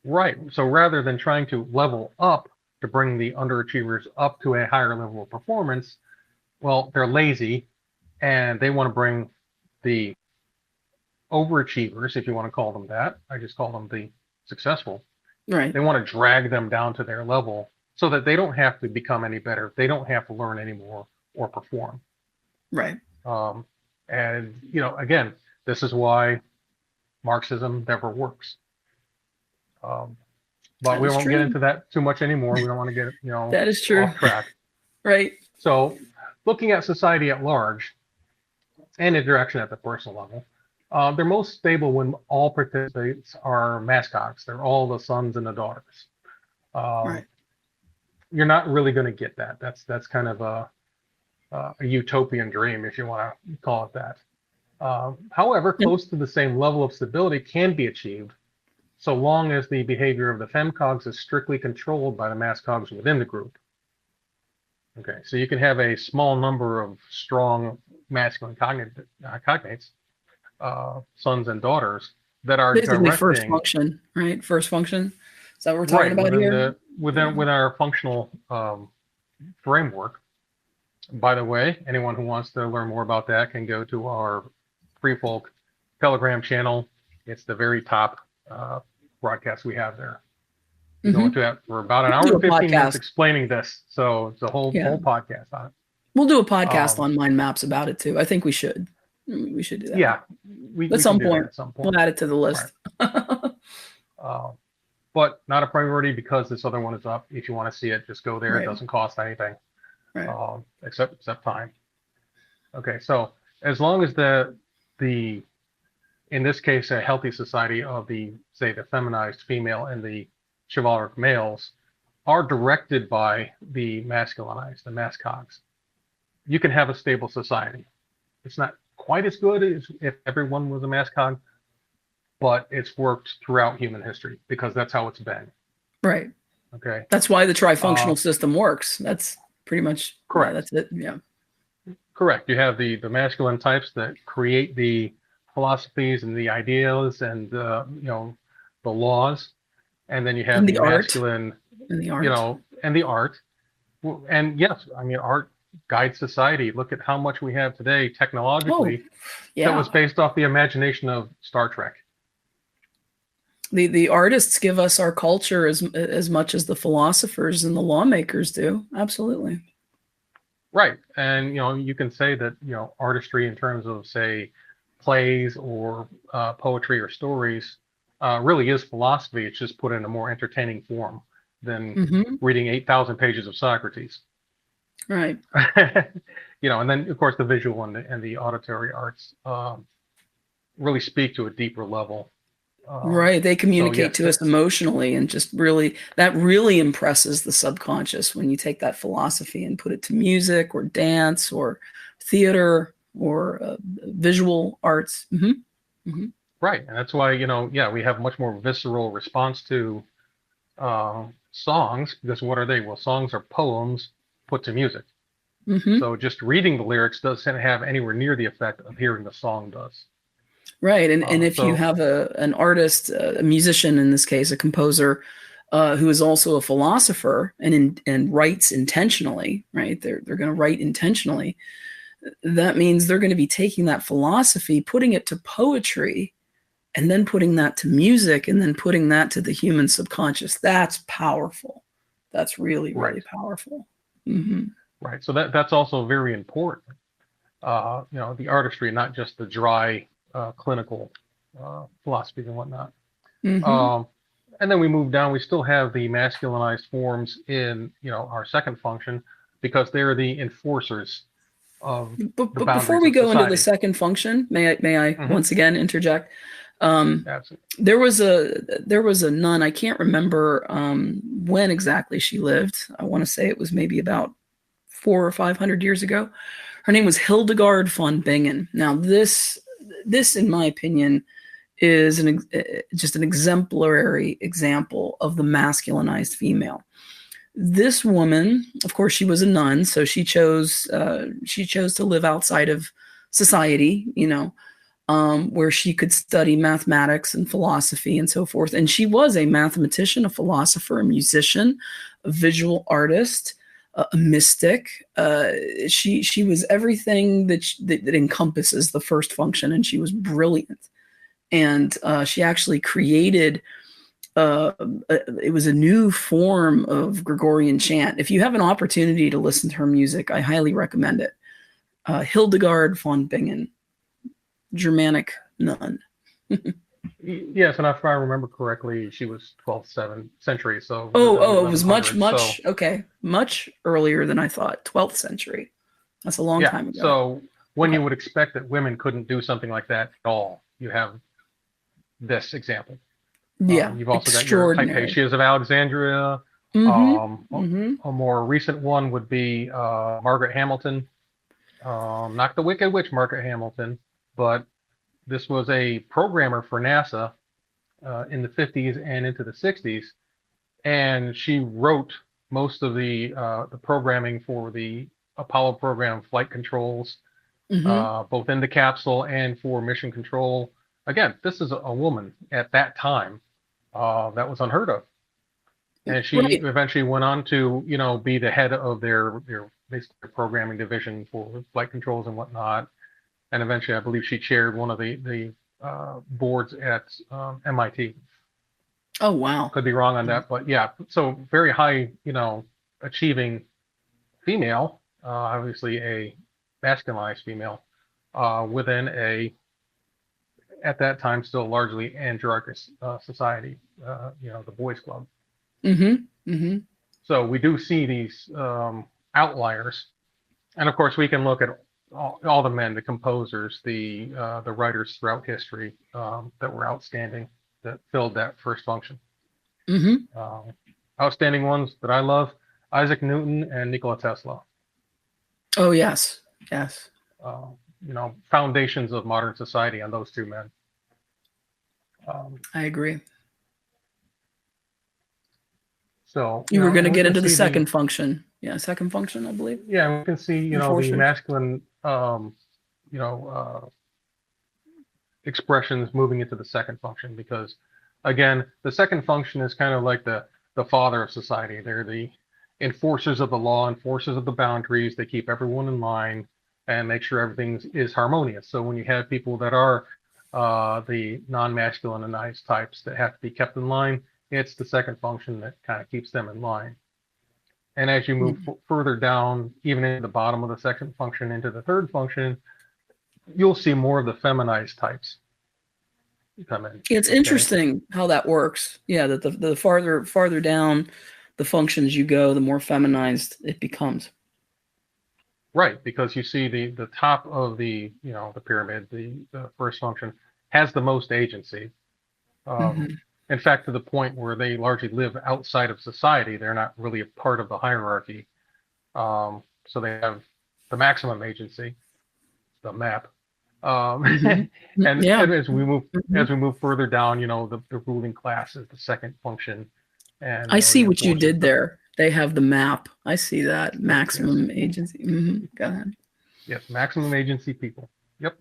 Right. So rather than trying to level up to bring the underachievers up to a higher level of performance, well, they're lazy and they want to bring the overachievers, if you want to call them that. I just call them the successful. Right. They want to drag them down to their level so that they don't have to become any better. They don't have to learn any more or perform. Right. And, again, this is why Marxism never works. But we won't get into that too much anymore. We don't want to get, that is true. off track. Right. So looking at society at large and interaction at the personal level, they're most stable when all participants are mascots. They're all the sons and the daughters. Right. You're not really going to get that. That's kind of a utopian dream, if you want to call it that. However, close to the same level of stability can be achieved so long as the behavior of the femcogs is strictly controlled by the mascogs within the group. Okay, so you can have a small number of strong masculine cognates, sons and daughters, that are basically directing first function, right? First function. Is that what we're talking about here? Within our functional framework. By the way, anyone who wants to learn more about that can go to our Free Folk Telegram channel. It's the very top broadcast we have there. We go into that for about an hour and 15 minutes explaining this. So it's a whole podcast on it. We'll do a podcast on mind maps about it too. I think we should. We should do that. Yeah. At some point. We'll add it to the list. Right. But not a priority because this other one is up. If you want to see it, just go there. Right. It doesn't cost anything. Right. Except time. Okay, so as long as the in this case a healthy society of the feminized female and the chivalric males are directed by the masculinized, the mascogs, you can have a stable society. It's not quite as good as if everyone was a mascog, but it's worked throughout human history because that's how it's been. Right. Okay. That's why the trifunctional system works. That's pretty much correct. That's it. Yeah. Correct. You have the masculine types that create the philosophies and the ideas and the laws, and then you have the masculine and the art. And the art. And yes, I mean art guides society. Look at how much we have today technologically that was based off the imagination of Star Trek. The artists give us our culture as much as the philosophers and the lawmakers do. Absolutely. Right. And, you can say that, artistry in terms of, say, plays or poetry or stories really is philosophy. It's just put in a more entertaining form than reading 8,000 pages of Socrates. Right. And then, of course, the visual and the auditory arts really speak to a deeper level. Right. They communicate to us emotionally and just that really impresses the subconscious when you take that philosophy and put it to music or dance or theater or visual arts. Right. And that's why, we have much more visceral response to songs because what are they? Well, songs are poems put to music. So just reading the lyrics doesn't have anywhere near the effect of hearing the song does. Right. And if you have an artist, a musician, in this case, a composer, who is also a philosopher and writes intentionally, right? They're going to write intentionally. That means they're going to be taking that philosophy, putting it to poetry, and then putting that to music, and then putting that to the human subconscious. That's powerful. That's really, really powerful. Right. So that's also very important. The artistry, not just the dry clinical philosophies and whatnot. And then we move down. We still have the masculinized forms in our second function because they're the enforcers of. But before we go into the second function, may I once again interject? Absolutely. There was a nun. I can't remember when exactly she lived. I want to say it was maybe about 400 or 500 years ago. Her name was Hildegard von Bingen. Now, this, in my opinion, is just an exemplary example of the masculinized female. This woman, of course, she was a nun, so she chose to live outside of society, where she could study mathematics and philosophy and so forth. And she was a mathematician, a philosopher, a musician, a visual artist, a mystic. She was everything that encompasses the first function, and she was brilliant. And she actually created, it was a new form of Gregorian chant. If you have an opportunity to listen to her music, I highly recommend it. Hildegard von Bingen, Germanic nun. Yes, and if I remember correctly, she was 12th century. So it was much earlier than I thought. 12th century. That's a long time ago. So when you would expect that women couldn't do something like that at all, you have this example. Yeah, you've also got your Hypatias of Alexandria. A more recent one would be Margaret Hamilton. Not the Wicked Witch Margaret Hamilton, but this was a programmer for NASA in the 50s and into the 60s, and she wrote most of the programming for the Apollo program flight controls, both in the capsule and for mission control. Again, this is a woman at that time. That was unheard of. And she eventually went on to, be the head of their basically programming division for flight controls and whatnot. And eventually, I believe she chaired one of the boards at MIT. Oh, wow. Could be wrong on that, but yeah. So very high, achieving female, obviously a masculinized female within at that time, still largely androgynous society, the boys' club. So we do see these outliers. And of course, we can look at all the men, the composers, the writers throughout history that were outstanding, that filled that first function. Outstanding ones that I love, Isaac Newton and Nikola Tesla. Oh, yes. Yes. Foundations of modern society on those two men. I agree. So you were going to get into the second function. Yeah, second function, I believe. Yeah, we can see, the masculine, expressions moving into the second function, because, again, the second function is kind of like the father of society. They're the enforcers of the law, enforcers of the boundaries. They keep everyone in line and make sure everything is harmonious. So when you have people that are the non-masculinized types that have to be kept in line, it's the second function that kind of keeps them in line. And as you move further down, even in the bottom of the second function into the third function, you'll see more of the feminized types come in. It's interesting how that works. Yeah, that the farther down the functions you go, the more feminized it becomes. Right, because you see the top of the pyramid, the first function, has the most agency. In fact, to the point where they largely live outside of society. They're not really a part of the hierarchy. So they have the maximum agency, the map. And as we move further down, the ruling class is the second function. And I see what you did there. They have the map. I see that maximum agency. Go ahead. Yes, maximum agency people. Yep.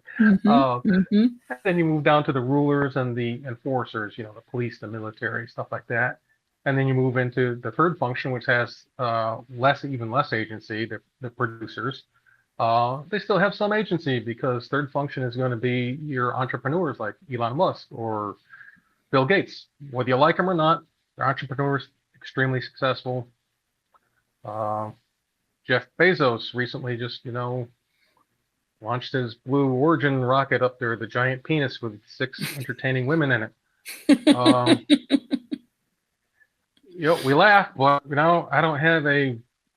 Then you move down to the rulers and the enforcers, the police, the military, stuff like that. And then you move into the third function, which has even less agency, the producers. They still have some agency, because third function is going to be your entrepreneurs like Elon Musk or Bill Gates. Whether you like them or not, they're entrepreneurs, extremely successful. Jeff Bezos recently just, launched his Blue Origin rocket up there, the giant penis with 6 entertaining women in it. We laugh, but I don't have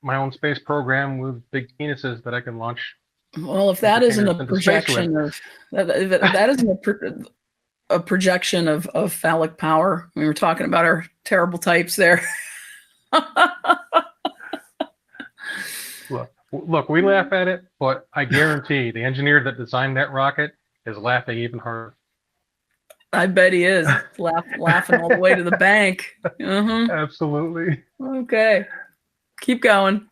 my own space program with big penises that I can launch. Well, if that isn't a projection of that isn't a projection of phallic power. We were talking about our terrible types there. Look, we laugh at it, but I guarantee the engineer that designed that rocket is laughing even harder. I bet he is laughing all the way to the bank. Absolutely. Okay, keep going.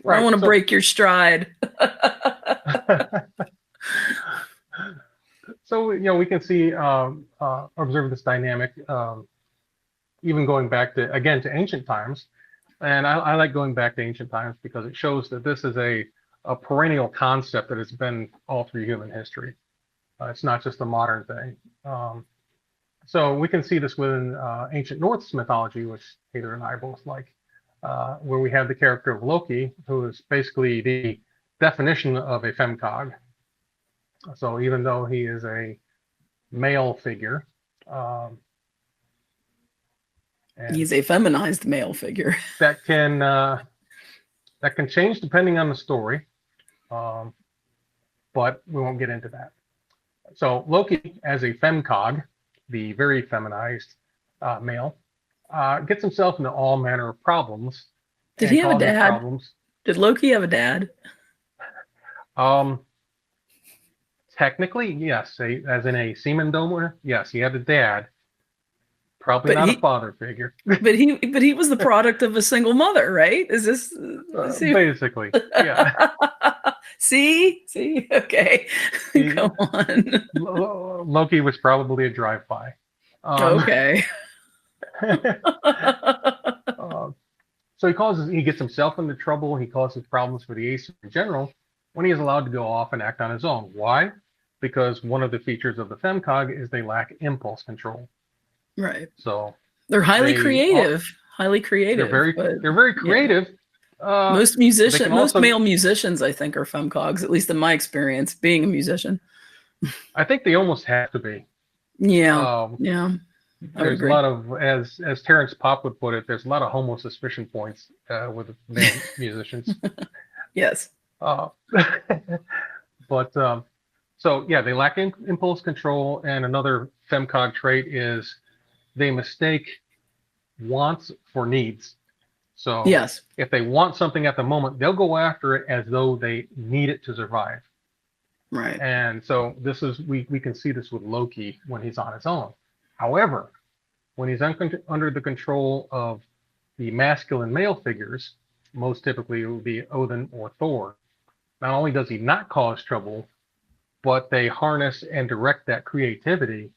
Right, I don't want to break your stride. So we can see observe this dynamic, even going back to ancient times. And I like going back to ancient times because it shows that this is a perennial concept that has been all through human history. It's not just a modern thing. So we can see this within ancient Norse mythology, which Heiðrūn and I both like, where we have the character of Loki, who is basically the definition of a femcog. So even though he is a male figure, and he's a feminized male figure. that can change depending on the story, but we won't get into that. So Loki, as a femcog, the very feminized male, gets himself into all manner of problems. Did he have a dad? Did Loki have a dad? Technically, yes. As in a semen donor, yes, he had a dad. Probably not a father figure. But he was the product of a single mother, right? Is this basically? Yeah. See, okay. Go on. Loki was probably a drive-by. Okay. So he gets himself into trouble. He causes problems for the Aesir in general when he is allowed to go off and act on his own. Why? Because one of the features of the femcog is they lack impulse control. Right. So they're highly creative. They're very creative. Yeah. Most male musicians, I think, are femcogs, at least in my experience, being a musician. I think they almost have to be. Yeah. There's a lot of, as Terrence Popp would put it, there's a lot of homo suspicion points with male musicians. Yes. But so yeah, they lack impulse control, and another femcog trait is they mistake wants for needs. So yes, if they want something at the moment, they'll go after it as though they need it to survive. Right. And so this is we can see this with Loki when he's on his own. However, when he's under the control of the masculine male figures, most typically it would be Odin or Thor, not only does he not cause trouble, but they harness and direct that creativity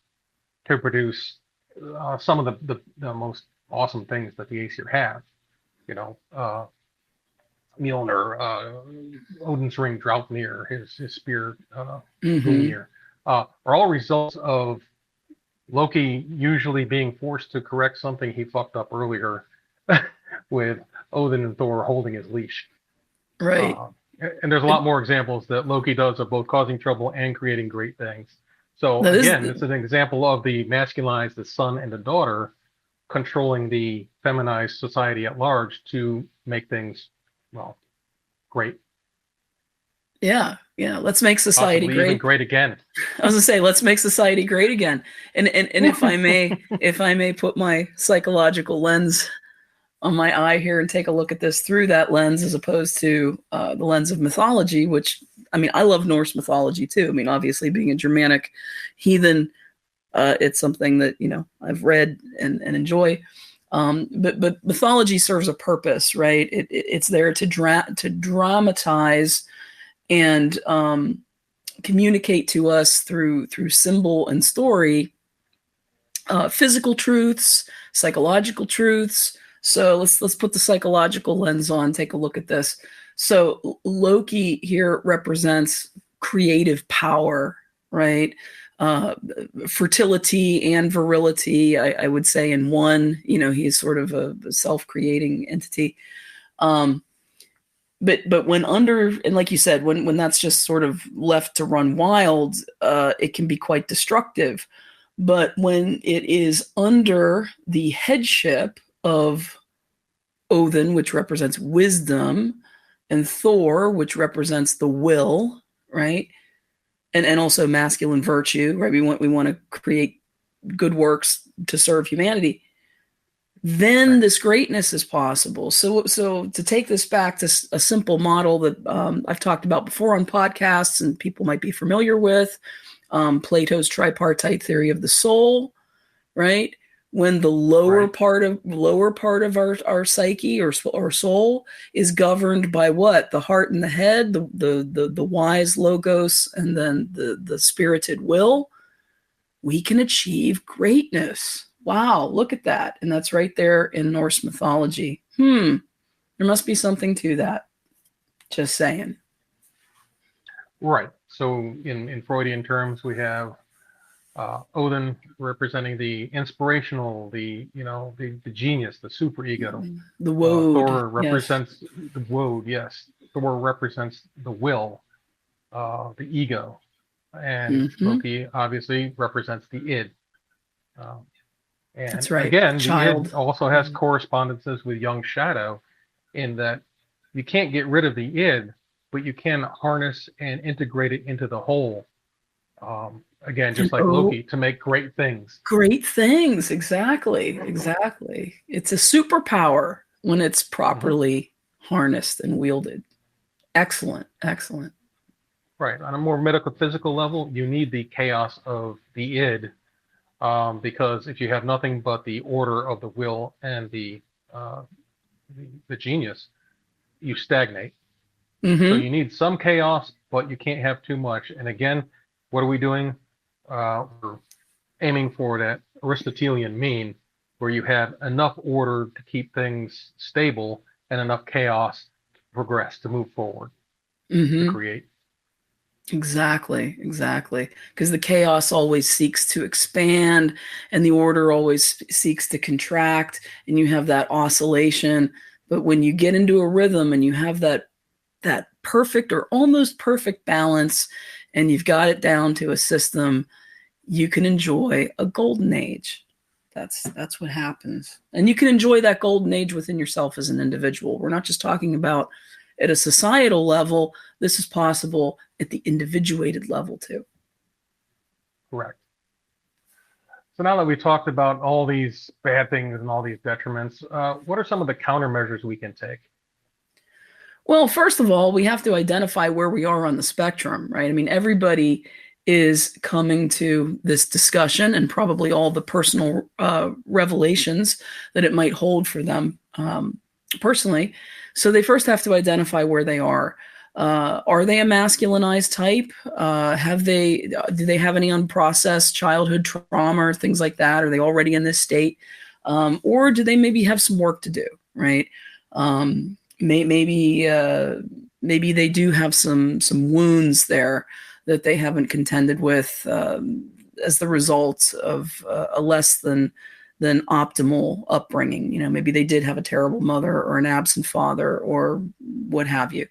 to produce some of the most awesome things that the Aesir have. Mjolnir, Odin's ring Draupnir, his spear Gungnir, are all results of Loki usually being forced to correct something he fucked up earlier with Odin and Thor holding his leash. Right. And there's a lot more examples that Loki does of both causing trouble and creating great things. So this is an example of the masculinized, the son and the daughter, controlling the feminized society at large to make things, well, great. Yeah. Let's make society Possibly great. Even great again. I was gonna say, let's make society great again. And if I may put my psychological lens on my eye here and take a look at this through that lens, as opposed to the lens of mythology, which, I mean, I love Norse mythology too. I mean, obviously being a Germanic heathen, it's something that, I've read and enjoy. But mythology serves a purpose, right? It's there to dramatize and communicate to us through symbol and story, physical truths, psychological truths. So let's put the psychological lens on, take a look at this. So Loki here represents creative power, right? Fertility and virility, I would say, in one. He's sort of a self-creating entity. But when and like you said, when that's just sort of left to run wild, it can be quite destructive. But when it is under the headship of Odin, which represents wisdom, and Thor, which represents the will, right? And also masculine virtue, right? We want to create good works to serve humanity, then this greatness is possible. So to take this back to a simple model that I've talked about before on podcasts and people might be familiar with, Plato's tripartite theory of the soul, right? When the lower part of our psyche or soul is governed by what? The heart and the head, the wise logos, and then the spirited will, we can achieve greatness. Wow, look at that. And that's right there in Norse mythology. There must be something to that. Just saying. Right. So in Freudian terms, we have Odin representing the inspirational, the genius, the superego. The woad. Thor represents the woad. Yes. Thor represents the will, the ego, and Loki obviously represents the id. And that's right. Again, Child. the id also has correspondences with young shadow, in that you can't get rid of the id, but you can harness and integrate it into the whole. Again, just like Loki, to make great things. Great things, exactly. It's a superpower when it's properly harnessed and wielded. Excellent. Right. On a more metaphysical level, you need the chaos of the id, because if you have nothing but the order of the will and the genius, you stagnate. So you need some chaos, but you can't have too much. And again, what are we doing? We're aiming for that Aristotelian mean, where you have enough order to keep things stable and enough chaos to progress, to move forward, to create. Exactly. Because the chaos always seeks to expand and the order always seeks to contract, and you have that oscillation. But when you get into a rhythm and you have that perfect or almost perfect balance, and you've got it down to a system, you can enjoy a golden age. That's what happens. And you can enjoy that golden age within yourself as an individual. We're not just talking about at a societal level. This is possible at the individuated level too. Correct. So now that we talked about all these bad things and all these detriments, what are some of the countermeasures we can take? Well, first of all, we have to identify where we are on the spectrum, right? I mean, everybody is coming to this discussion and probably all the personal revelations that it might hold for them personally. So they first have to identify where they are. Are they a masculinized type? Do they have any unprocessed childhood trauma or things like that? Are they already in this state? Or do they maybe have some work to do, right? Maybe they do have some wounds there that they haven't contended with as the result of a less than optimal upbringing. Maybe they did have a terrible mother or an absent father or what have you.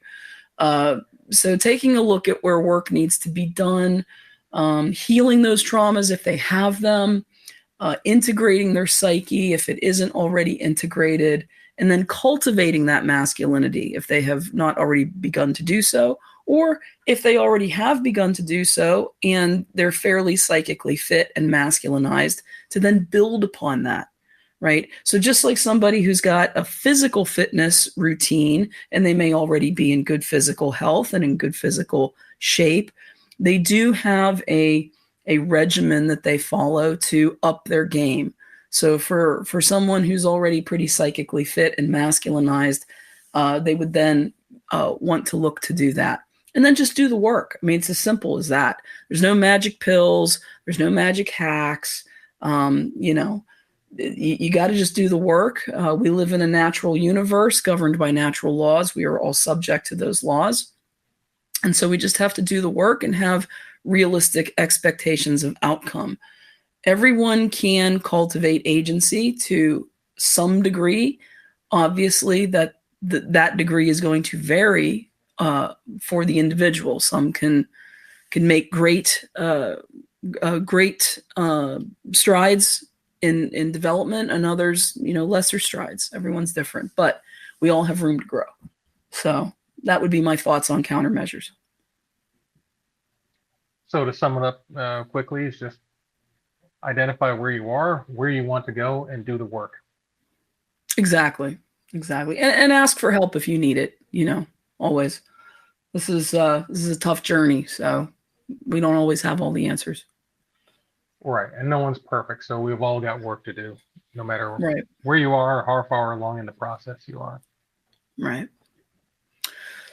So taking a look at where work needs to be done, healing those traumas if they have them, integrating their psyche if it isn't already integrated, and then cultivating that masculinity if they have not already begun to do so, or if they already have begun to do so and they're fairly psychically fit and masculinized, to then build upon that, right? So just like somebody who's got a physical fitness routine and they may already be in good physical health and in good physical shape, they do have a regimen that they follow to up their game. So for someone who's already pretty psychically fit and masculinized, they would then want to look to do that. And then just do the work. I mean, it's as simple as that. There's no magic pills. There's no magic hacks. You got to just do the work. We live in a natural universe governed by natural laws. We are all subject to those laws. And so we just have to do the work and have realistic expectations of outcome. Everyone can cultivate agency to some degree. Obviously, that degree is going to vary for the individual. Some can make great strides in development, and others, lesser strides. Everyone's different, but we all have room to grow. So that would be my thoughts on countermeasures. So to sum it up quickly, it's just identify where you are, where you want to go, and do the work. Exactly. And ask for help if you need it, always. This is a tough journey, so we don't always have all the answers. Right. And no one's perfect, so we've all got work to do, no matter Right. where you are, how far along in the process you are. Right.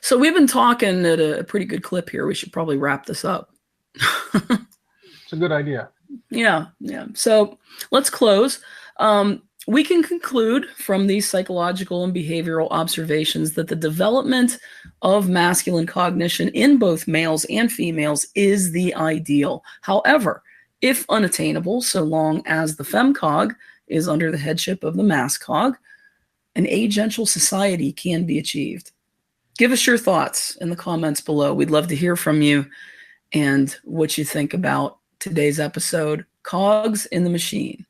So we've been talking at a pretty good clip here. We should probably wrap this up. It's a good idea. Yeah. So let's close. We can conclude from these psychological and behavioral observations that the development of masculine cognition in both males and females is the ideal. However, if unattainable, so long as the femcog is under the headship of the mascog, an agential society can be achieved. Give us your thoughts in the comments below. We'd love to hear from you and what you think about today's episode, Cogs in the Machine.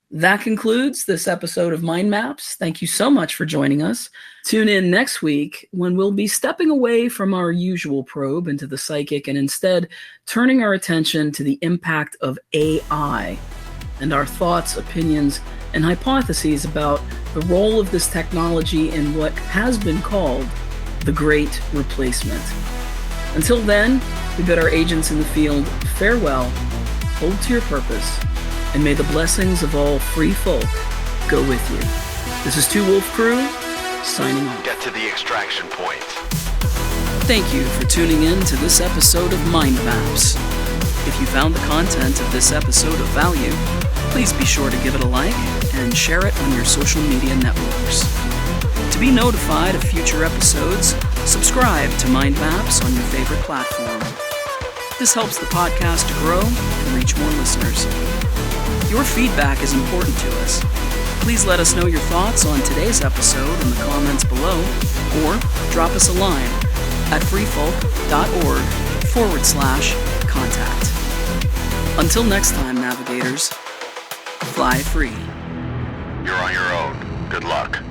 That concludes this episode of Mind Maps. Thank you so much for joining us. Tune in next week when we'll be stepping away from our usual probe into the psychic and instead turning our attention to the impact of AI and our thoughts, opinions, and hypotheses about the role of this technology in what has been called the Great Replacement. Until then, we bid our agents in the field farewell, hold to your purpose, and may the blessings of all free folk go with you. This is Two Wolf Crew, signing off. Get to the extraction point. Thank you for tuning in to this episode of Mind Maps. If you found the content of this episode of value, please be sure to give it a like and share it on your social media networks. To be notified of future episodes, subscribe to Mind Maps on your favorite platform. This helps the podcast to grow and reach more listeners. Your feedback is important to us. Please let us know your thoughts on today's episode in the comments below, or drop us a line at freefolk.org/contact. Until next time, navigators, fly free. You're on your own. Good luck.